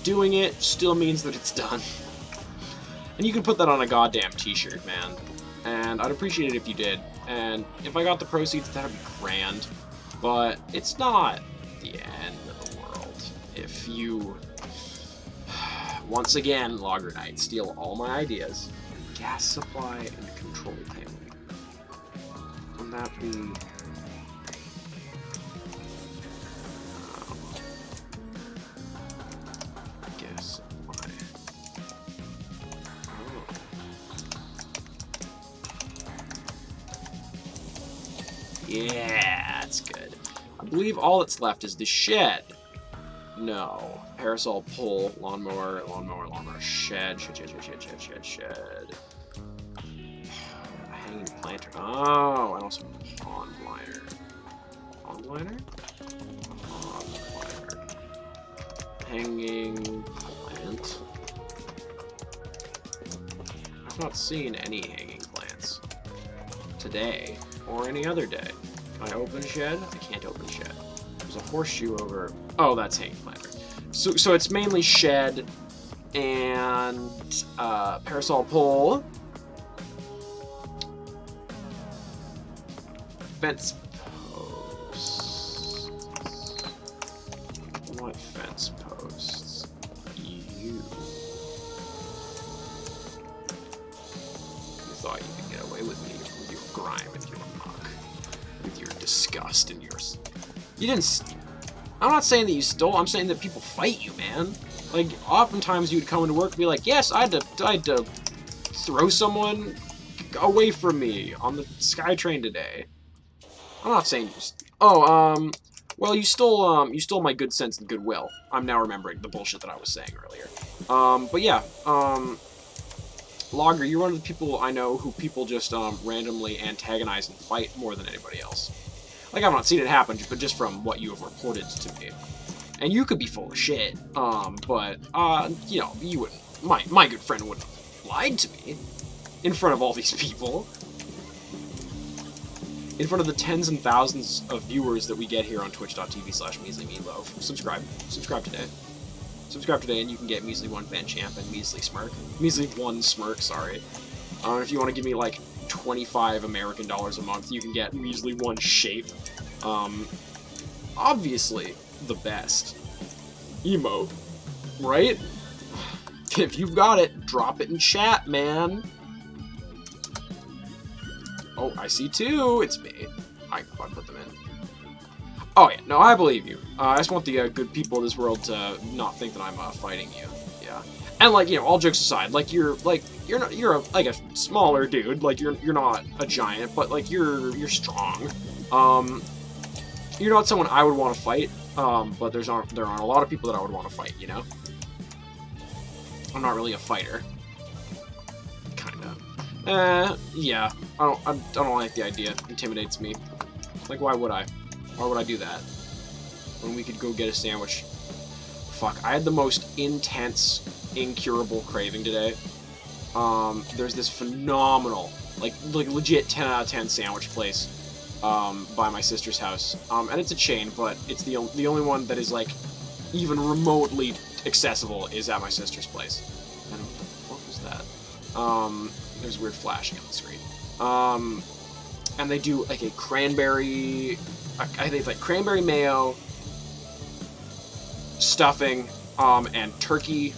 doing it still means that it's done. And you can put that on a goddamn t-shirt, man. And I'd appreciate it if you did. And if I got the proceeds, that'd be grand. But it's not the end of the world if you, once again, Lager Knight, steal all my ideas. Gas supply and control panel. Wouldn't that be... Yeah, that's good. I believe all that's left is the shed. No. Parasol, pull, lawnmower, shed. Hanging planter. Oh, and also pond liner. Pond liner? Pond liner. Hanging plant. I've not seen any hanging plants today or any other day. Can I open shed? I can't open shed. There's a horseshoe over. Oh, that's hanging planter. So it's mainly shed and parasol pole. Fence posts. What fence posts? You thought you could get away with me with your grime and your muck, with your disgust and yours. You didn't. I'm not saying that you stole. I'm saying that people fight you, man. Like oftentimes you'd come into work and be like, "Yes, I had to throw someone away from me on the SkyTrain today." I'm not saying you. Well, you stole my good sense and goodwill. I'm now remembering the bullshit that I was saying earlier. But yeah, Logger, you're one of the people I know who people just randomly antagonize and fight more than anybody else. Like, I've not seen it happen, but just from what you have reported to me. And you could be full of shit, but, you know, you wouldn't, my good friend wouldn't have lied to me in front of all these people. In front of the tens and thousands of viewers that we get here on twitch.tv/measlymeatloaf. Subscribe today. Subscribe today and you can get Measly 1 Ben Champ and Measly Smirk. Measly 1 Smirk, sorry. If you want to give me, like, 25 American dollars a month, you can get Measly 1 Shape. Obviously, the best emote, right? If you've got it, drop it in chat, man. Oh, I see two. It's me. I put them in. Oh yeah, no, I believe you. I just want the good people of this world to not think that I'm fighting you. Yeah, and like, you know, all jokes aside, like you're like a smaller dude. Like you're not a giant, but like you're strong. You're not someone I would want to fight. But there aren't a lot of people that I would want to fight. You know, I'm not really a fighter. Yeah. I don't like the idea. It intimidates me. Like, why would I? Why would I do that? When we could go get a sandwich. Fuck, I had the most intense, incurable craving today. There's this phenomenal, like legit 10 out of 10 sandwich place, by my sister's house. And it's a chain, but it's the only one that is, like, even remotely accessible is at my sister's place. And what the fuck was that? There's weird flashing on the screen. And they do like a cranberry, I think like cranberry mayo, stuffing, and turkey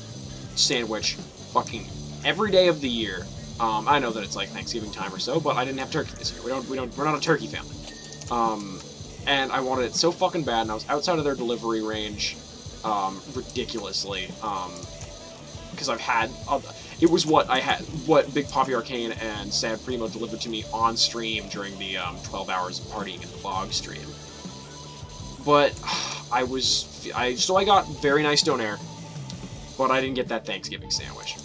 sandwich fucking every day of the year. I know that it's like Thanksgiving time or so, but I didn't have turkey this year. We're not a turkey family. And I wanted it so fucking bad, and I was outside of their delivery range, ridiculously, because I've had, it was what Big Poppy Arcane and Sad Primo delivered to me on stream during the 12 hours of partying in the fog stream. But so I got very nice donair, but I didn't get that Thanksgiving sandwich.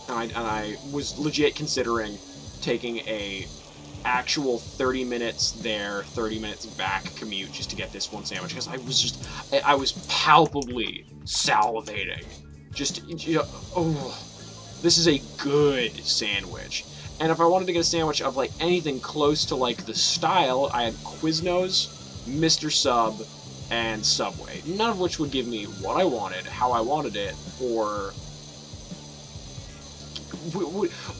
And I was legit considering taking a actual 30 minutes there, 30 minutes back commute just to get this one sandwich, because I was palpably salivating. Just, you know, oh, this is a good sandwich. And if I wanted to get a sandwich of, like, anything close to, like, the style, I had Quiznos, Mr. Sub, and Subway. None of which would give me what I wanted, how I wanted it, or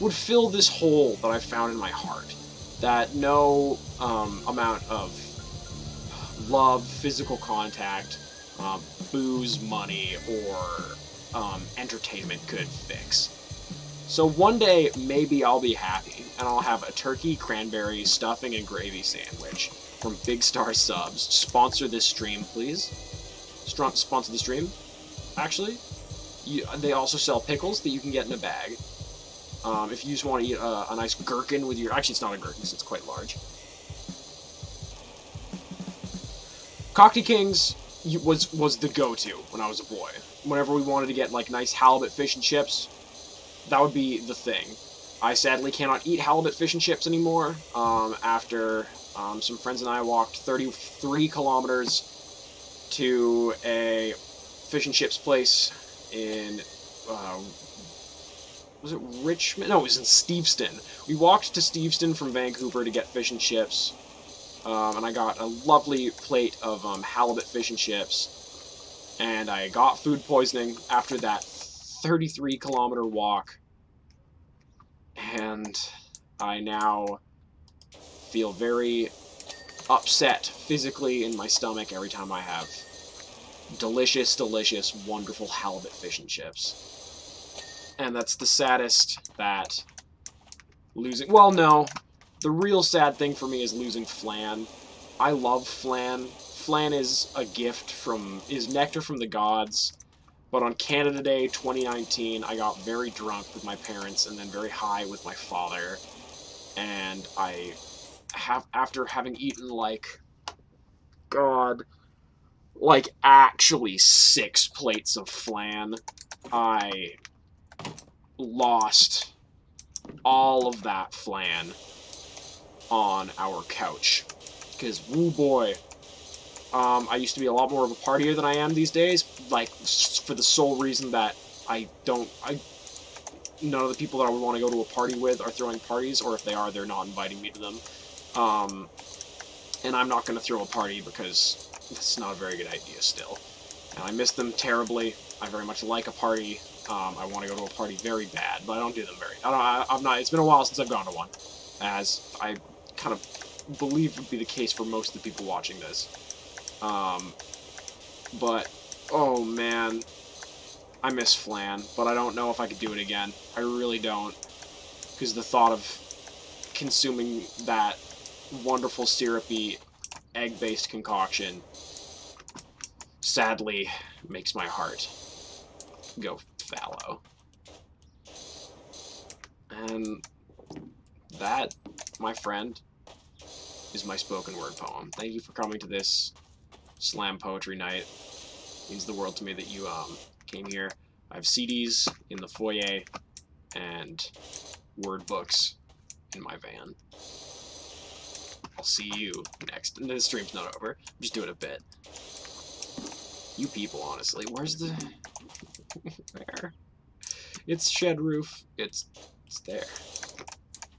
would fill this hole that I found in my heart. That no amount of love, physical contact, booze, money, or entertainment could fix. So one day, maybe I'll be happy, and I'll have a turkey, cranberry, stuffing, and gravy sandwich from Big Star Subs. Sponsor this stream, please. Sponsor the stream. Actually, they also sell pickles that you can get in a bag. If you just want to eat a nice gherkin with your... Actually, it's not a gherkin, so it's quite large. Cockney Kings, was the go-to when I was a boy. Whenever we wanted to get like nice halibut fish and chips, that would be the thing. I sadly cannot eat halibut fish and chips anymore. After some friends and I walked 33 kilometers to a fish and chips place in was it Richmond? No, it was in Steveston. We walked to Steveston from Vancouver to get fish and chips. And I got a lovely plate of halibut fish and chips, and I got food poisoning after that 33-kilometer walk, and I now feel very upset physically in my stomach every time I have delicious, delicious, wonderful halibut fish and chips. And that's the saddest that losing... Well, no. The real sad thing for me is losing flan. I love flan. Flan is a gift is nectar from the gods. But on Canada Day 2019, I got very drunk with my parents and then very high with my father. And after having eaten actually 6 plates of flan, I lost all of that flan on our couch. Because, woo boy, I used to be a lot more of a partier than I am these days, like, for the sole reason that none of the people that I would want to go to a party with are throwing parties, or if they are, they're not inviting me to them. And I'm not going to throw a party because it's not a very good idea still. And I miss them terribly. I very much like a party. I want to go to a party very bad, but I don't do them it's been a while since I've gone to one, as I kind of believe would be the case for most of the people watching this. But, oh man, I miss flan, but I don't know if I could do it again. I really don't, because the thought of consuming that wonderful syrupy egg-based concoction sadly makes my heart go fallow. And that, my friend, is my spoken word poem. Thank you for coming to this slam poetry night. It means the world to me that you came here. I have CDs in the foyer and word books in my van. I'll see you next. And the stream's not over. I'm just doing a bit. You people, honestly. Where's the... Where? It's Shed Roof. It's there.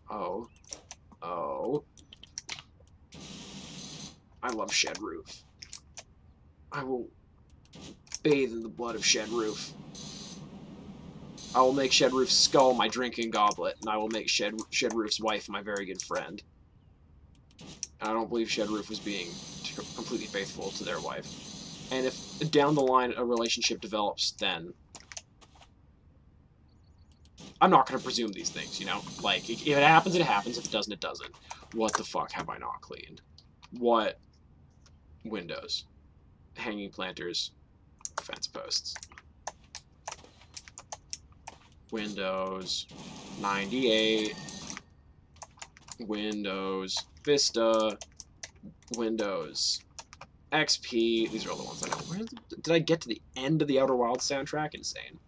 Oh. Oh. I love Shed Roof. I will bathe in the blood of Shed Roof. I will make Shed Roof's skull my drinking goblet, and I will make Shed Roof's wife my very good friend. And I don't believe Shed Roof was being completely faithful to their wife. And if down the line a relationship develops, then I'm not going to presume these things, you know? Like, if it happens, it happens. If it doesn't, it doesn't. What the fuck have I not cleaned? What? Windows. Hanging planters. Fence posts. Windows. 98. Windows. Vista. Windows. XP. These are all the ones I know. Where did I get to the end of the Outer Wilds soundtrack? Insane.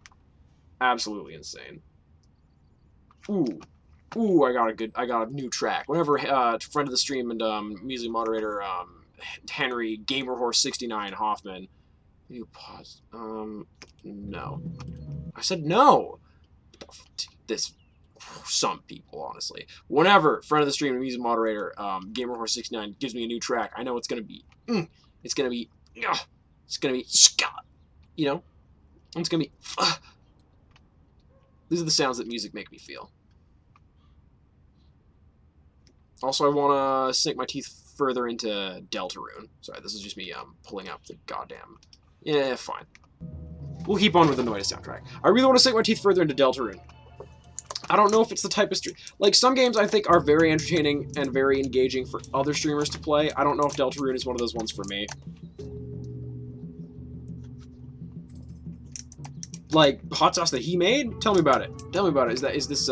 Absolutely insane. Ooh. Ooh, I got a new track. Whenever friend of the stream and music moderator Henry Gamerhorse69 Hoffman. You pause. No. I said no. Some people, honestly. Whenever friend of the stream and music moderator Gamerhorse69 gives me a new track, I know it's gonna be it's gonna be you know? It's gonna be These are the sounds that music make me feel. Also, I want to sink my teeth further into Deltarune. Sorry, this is just me pulling up the goddamn... Yeah, fine. We'll keep on with the Noita soundtrack. I really want to sink my teeth further into Deltarune. I don't know if it's the type of stream... Like, some games I think are very entertaining and very engaging for other streamers to play. I don't know if Deltarune is one of those ones for me. Like, hot sauce that he made? Tell me about it. Tell me about it. Is this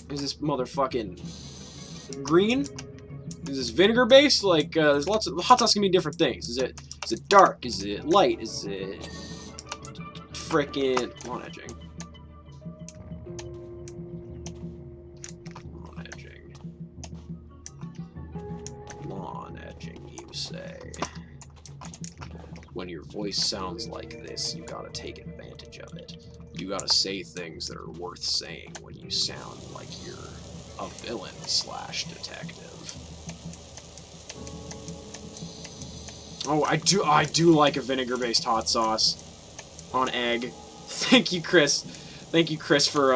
motherfucking green? Is this vinegar based? Like, there's lots of hot sauce can mean different things. Is it Is it dark? Is it light? Is it frickin' lawn edging? Lawn edging. Lawn edging, you say. When your voice sounds like this, you gotta take advantage of it. You gotta say things that are worth saying when you sound like you're a villain / detective. Oh, I do like a vinegar-based hot sauce on egg. Thank you, Chris. Thank you, Chris, for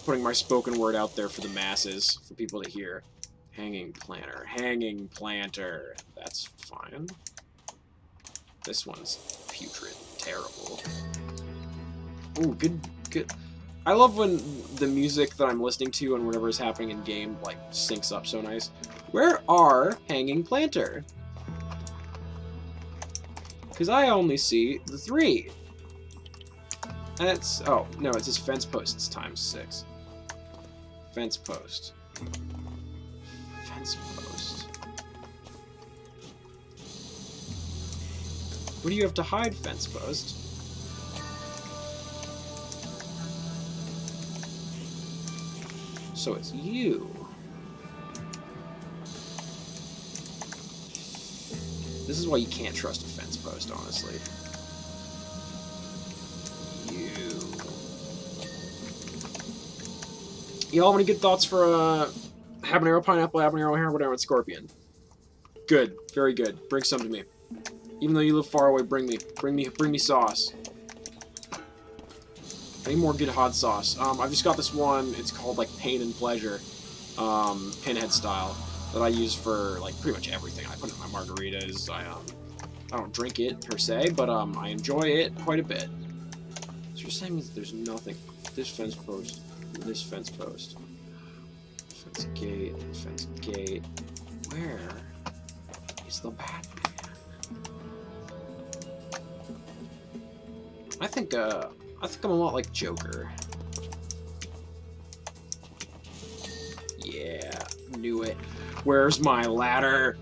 putting my spoken word out there for the masses, for people to hear. Hanging planter. Hanging planter. That's fine. This one's putrid. Terrible. Ooh, good. I love when the music that I'm listening to and whatever is happening in game, like, syncs up so nice. Where are Hanging Planter? Because I only see the 3. And it's... Oh, no, it's just fence posts times 6. Fence post. Fence post. What do you have to hide, fence post? So it's you. This is why you can't trust a fence post, honestly. Y'all have any good thoughts for habanero, pineapple, habanero, habanero, and scorpion? Good, very good. Bring some to me. Even though you live far away, bring me sauce. I need more good hot sauce. I've just got this one. It's called like Pain and Pleasure, pinhead style, that I use for like pretty much everything. I put it in my margaritas. I don't drink it per se, but I enjoy it quite a bit. So you're saying that there's nothing. This fence post. This fence post. Fence gate. Where is the Batman? I think I'm a lot like Joker. Yeah, knew it. Where's my ladder?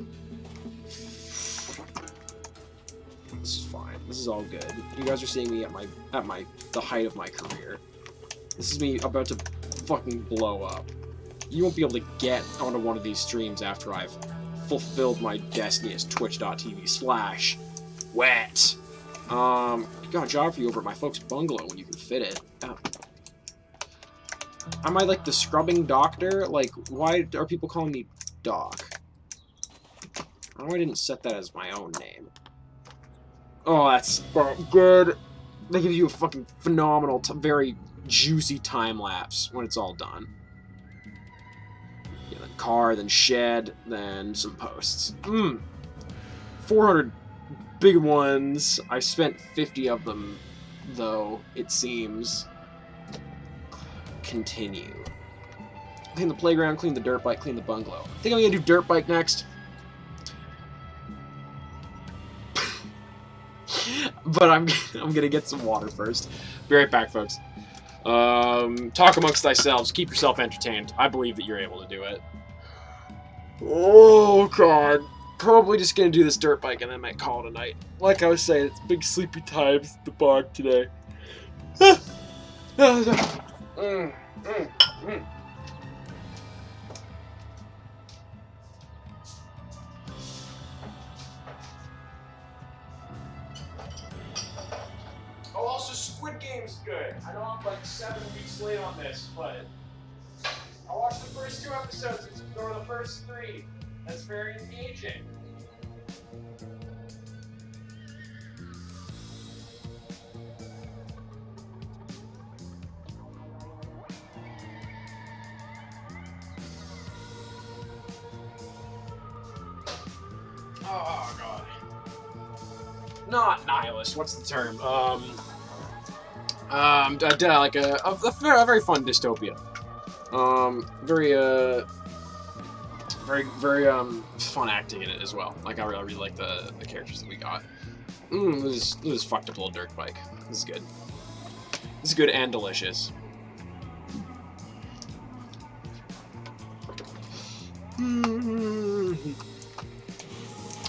This is fine. This is all good. You guys are seeing me at the height of my career. This is me about to fucking blow up. You won't be able to get onto one of these streams after I've fulfilled my destiny as twitch.tv/wet. Got a job for you over at my folks' bungalow when you can fit it. Oh. Am I like the scrubbing doctor? Like, why are people calling me Doc? I know I didn't set that as my own name. Oh, that's good. They give you a fucking phenomenal, very juicy time lapse when it's all done. Yeah, then car, then shed, then some posts. 400 big ones. I spent 50 of them, though, it seems. Continue. Clean the playground, clean the dirt bike, clean the bungalow. I think I'm gonna do dirt bike next. But I'm gonna get some water first. Be right back, folks. Talk amongst thyselves. Keep yourself entertained. I believe that you're able to do it. Oh, God. Probably just gonna do this dirt bike and then might call it a night. Like I was saying, it's big sleepy times at the bog today. Oh, also Squid Game's good. I know I'm like 7 weeks late on this, but I watched the first 2 episodes. Ignore the first 3. That's very engaging. Oh, God. Not nihilist. What's the term? Like a very fun dystopia. Very fun acting in it as well. Like I really like the characters that we got. This is fucked up little dirt bike. This is good. This is good and delicious.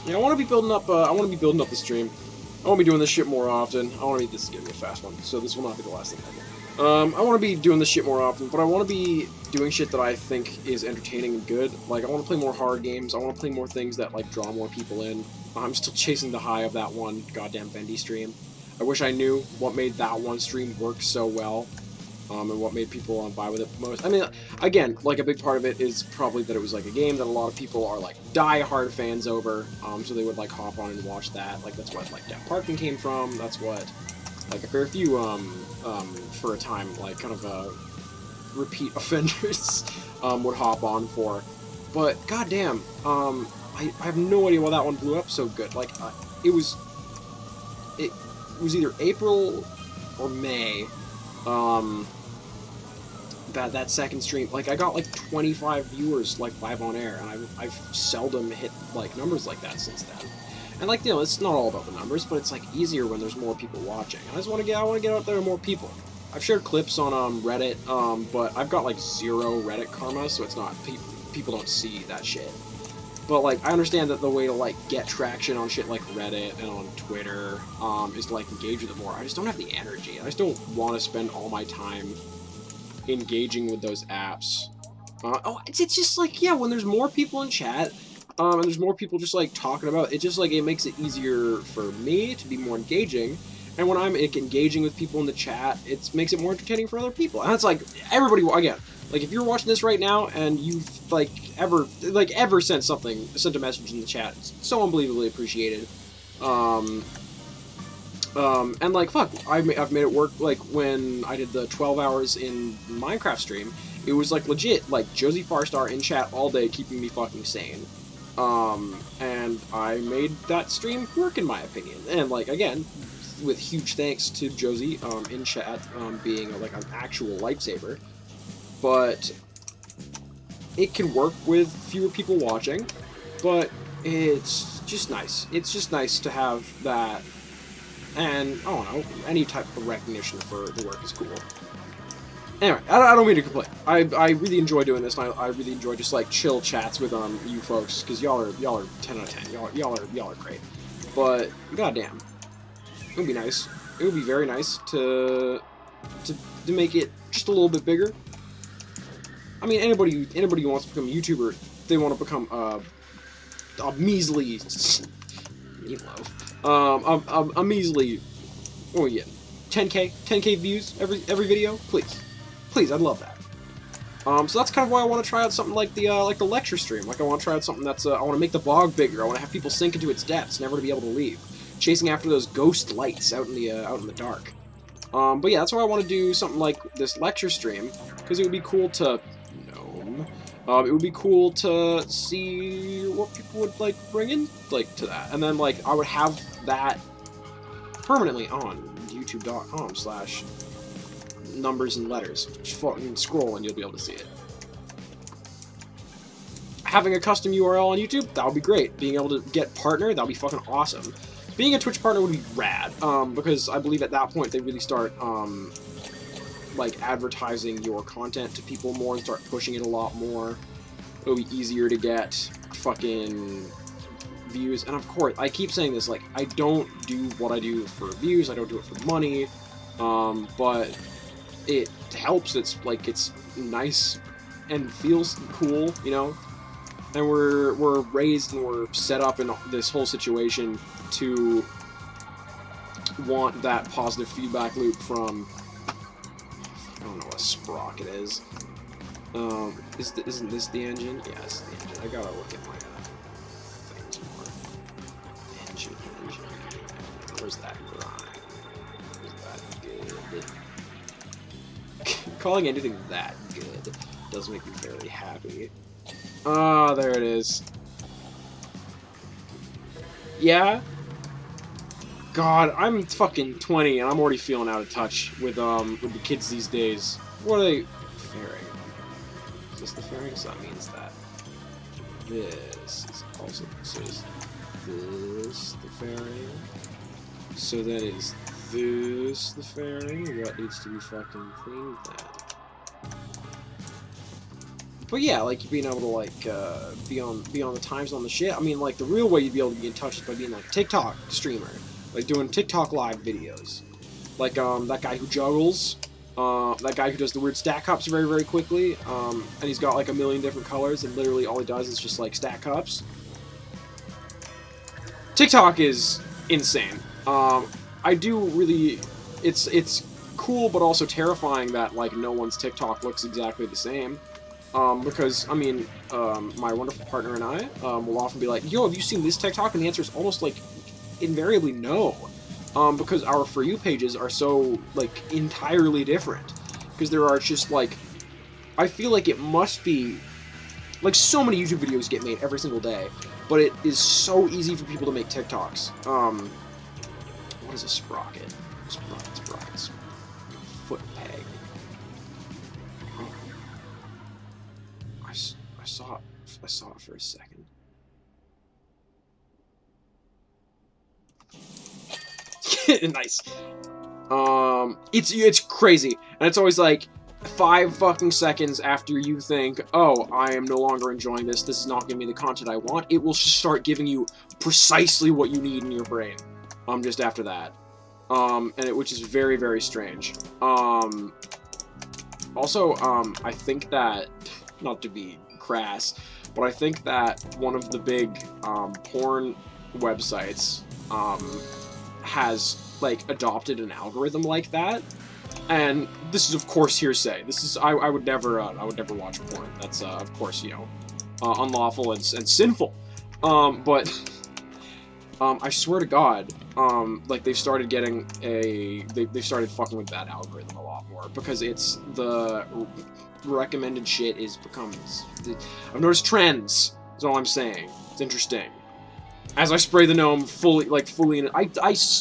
Yeah, I want to be building up. I want to be building up the stream. I want to be doing this shit more often. I want to be. This is gonna be a fast one, so this will not be the last thing I do. I want to be doing this shit more often, but I want to be doing shit that I think is entertaining and good. Like, I want to play more hard games. I want to play more things that like draw more people in. I'm still chasing the high of that one goddamn Bendy stream. I wish I knew what made that one stream work so well. And what made people buy with it most. I mean, again, like, a big part of it is probably that it was like a game that a lot of people are like die-hard fans over, so they would like hop on and watch that. Like, that's what like Death Parking came from. That's what like a fair few for a time like kind of repeat offenders would hop on for. But goddamn, I have no idea why that one blew up so good. Like, it was either April or May. That second stream, like, I got like 25 viewers like live on air, and I've seldom hit like numbers like that since then. And like, you know, it's not all about the numbers, but it's like easier when there's more people watching. And I want to get out there to more people. I've shared clips on Reddit, but I've got like 0 Reddit karma, so it's not people don't see that shit. But like, I understand that the way to like get traction on shit like Reddit and on Twitter is to like engage with it more. I just don't have the energy. I just don't want to spend all my time engaging with those apps. It's just like, yeah, when there's more people in chat, and there's more people just like talking about it, just like it makes it easier for me to be more engaging. And when I'm like engaging with people in the chat, it makes it more entertaining for other people. And it's like, everybody, again, like, if you're watching this right now and you've like ever sent a message in the chat, it's so unbelievably appreciated. And like, fuck, I've made it work. Like, when I did the 12 hours in Minecraft stream, it was like legit, like Josie Farstar in chat all day, keeping me fucking sane. And I made that stream work, in my opinion. And like, again, with huge thanks to Josie in chat being like an actual lifesaver. But it can work with fewer people watching, but it's just nice. It's just nice to have that. And, I don't know, any type of recognition for the work is cool. Anyway, I don't mean to complain. I really enjoy doing this, and I really enjoy just, like, chill chats with, you folks, because y'all are 10 out of 10. Y'all are great. But, goddamn. It would be nice. It would be very nice to make it just a little bit bigger. I mean, anybody who wants to become a YouTuber, they want to become, a measly... Meatloaf. A measly, oh yeah, 10k views every video, please, I'd love that. So that's kind of why I want to try out something like the lecture stream. Like, I want to try out something that's, I want to make the bog bigger. I want to have people sink into its depths, never to be able to leave, chasing after those ghost lights out in the dark. But yeah, that's why I want to do something like this lecture stream, because it would be cool to it would be cool to see what people would, like, bring in, like, to that. And then, like, I would have that permanently on youtube.com/numbers and letters. Just fucking scroll and you'll be able to see it. Having a custom URL on YouTube, that would be great. Being able to get partner, that would be fucking awesome. Being a Twitch partner would be rad, because I believe at that point they really start, like, advertising your content to people more and start pushing it a lot more. It'll be easier to get fucking views. And of course, I keep saying this, like, I don't do what I do for views, I don't do it for money, but it helps. It's like, it's nice and feels cool, you know? And we're raised and we're set up in this whole situation to want that positive feedback loop from, I don't know what sprocket is. Isn't this the engine? Yeah, it's the engine. I gotta look at my things more. Engine. Where's that grind? Where's that good? Calling anything that good does make me very happy. Ah, there it is. Yeah? God, I'm fucking 20 and I'm already feeling out of touch with the kids these days. What are they? Fairing. Is this the fairing? So that means that this is also, so is this the fairing? So that is this the fairing? What needs to be fucking cleaned then? But yeah, like being able to like be on the times on the shit. I mean, like the real way you'd be able to be in touch is by being like a TikTok streamer, like doing TikTok live videos, like that guy who juggles, that guy who does the weird stack cups very very quickly, and he's got like a million different colors, and literally all he does is just like stack cups. TikTok is insane. I do really, it's cool, but also terrifying that like no one's TikTok looks exactly the same. Because, I mean, my wonderful partner and I will often be like, yo, have you seen this TikTok? And the answer is almost, like, invariably no. Because our For You pages are so, like, entirely different. Because there are just, like, I feel like it must be, like, so many YouTube videos get made every single day, but it is so easy for people to make TikToks. What is a sprocket? Sprockets. Foot peg. I saw it for a second. Nice. It's crazy, and it's always like 5 fucking seconds after you think, oh, I am no longer enjoying this. This is not giving me the content I want. It will start giving you precisely what you need in your brain. Just after that, which is very very strange. Also, I think that, not to be crass, but I think that one of the big porn websites has like adopted an algorithm like that, and this is of course hearsay. This is I would never watch porn. That's of course, you know, unlawful and sinful. But I swear to God, like they've started getting they've started fucking with that algorithm a lot more, because it's the recommended shit becomes. I've noticed trends. That's all I'm saying. It's interesting. As I spray the gnome fully in it,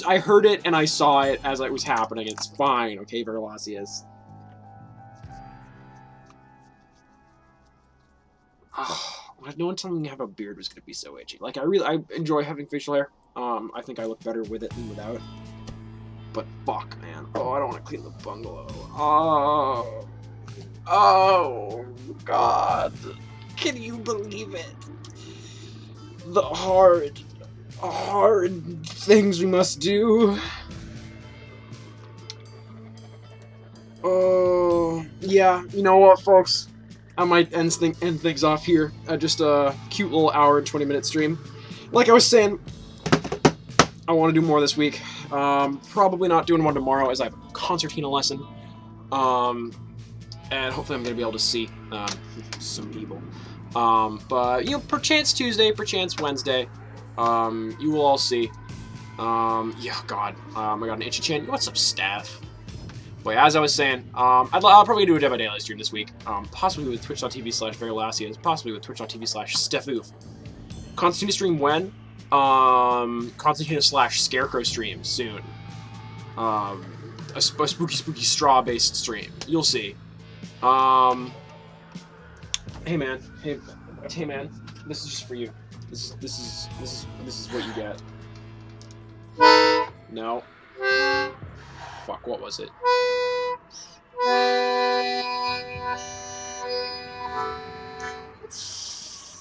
I heard it and I saw it as it was happening. It's fine, okay, Verlacius. No one telling me to have a beard was gonna be so itchy. Like I enjoy having facial hair. I think I look better with it than without. But fuck, man. Oh, I don't want to clean the bungalow. Oh, God. Can you believe it? The hard things we must do. Oh, yeah. You know what, folks? I might end things off here. Just a cute little hour and 20-minute stream. Like I was saying, I want to do more this week. Probably not doing one tomorrow, as I have a concertina lesson. And hopefully I'm going to be able to see some people. But, you know, perchance Tuesday, perchance Wednesday. You will all see. Yeah, God. I got an itchy chin. What's up, staff? But yeah, as I was saying, I'll probably do a Dead by Daylight stream this week. Possibly with twitch.tv/Verlacius, possibly with twitch.tv/Stefoof. Constantina stream when? Constantina/Scarecrow stream soon. A spooky straw-based stream. You'll see. Hey man, hey man, this is just for you. This is what you get. No. Fuck, what was it?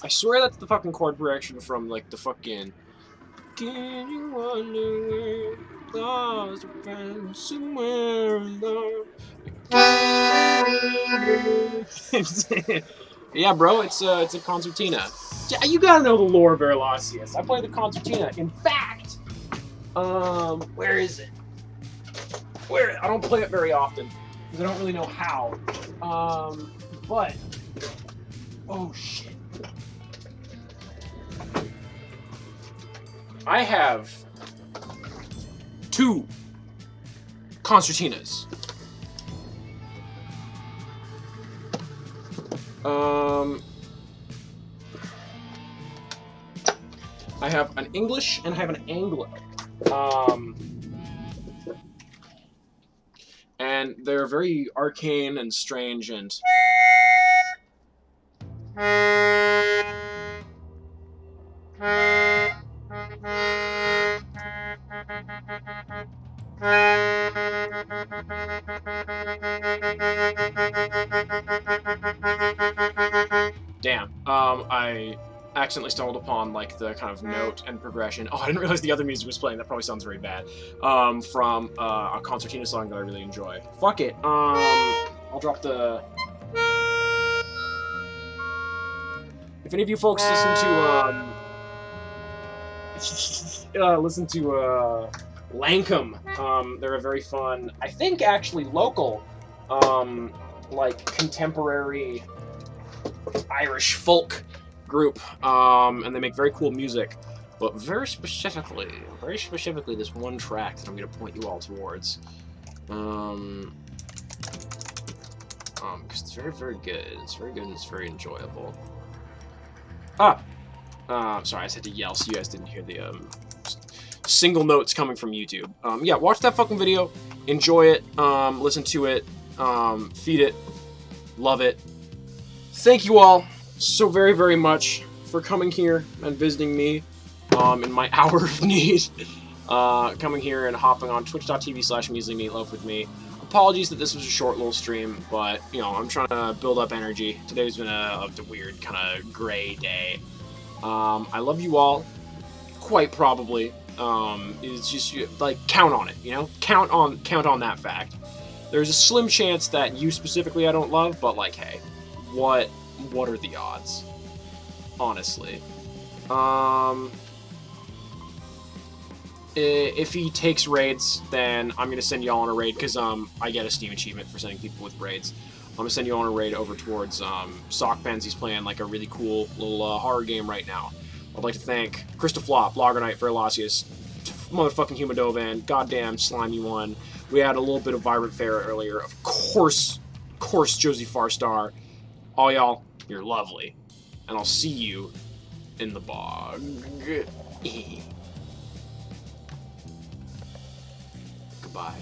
I swear that's the fucking chord progression from like the fucking. Can you wonder where lost friends somewhere alone? Yeah, bro, it's a concertina. Yeah, you gotta know the lore of Verlacius. I play the concertina. In fact, where is it? I don't play it very often because I don't really know how. But oh shit. I have 2 concertinas. I have an English and I have an Anglo. And they're very arcane and strange and accidentally stumbled upon like the kind of note and progression. Oh, I didn't realize the other music was playing. That probably sounds very bad. From a concertina song that I really enjoy. Fuck it. I'll drop the. If any of you folks listen to Lankum, they're a very fun, I think actually local, like contemporary Irish folk group, and they make very cool music, but very specifically this one track that I'm going to point you all towards, because it's very, very good. It's very good and it's very enjoyable. Sorry, I just had to yell so you guys didn't hear the single notes coming from YouTube. Yeah, watch that fucking video, enjoy it, listen to it, feed it, love it. Thank you all so very, very much for coming here and visiting me in my hour of need. Coming here and hopping on twitch.tv/measlymeatloaf with me. Apologies that this was a short little stream, but, you know, I'm trying to build up energy. Today's been a weird, kind of gray day. I love you all, quite probably. It's just, like, count on it, you know? Count on that fact. There's a slim chance that you specifically I don't love, but, like, hey, what are the odds? Honestly. If he takes raids, then I'm gonna send y'all on a raid, because I get a Steam achievement for sending people with raids. I'm gonna send you on a raid over towards Sockpens. He's playing like a really cool little horror game right now. I'd like to thank Christoflop, Loggerknight, Fairlasius, motherfucking Humadovan, goddamn slimy one. We had a little bit of Vibrant Farah earlier. Of course, Josie Farstar. All y'all, you're lovely. And I'll see you in the bog. Goodbye.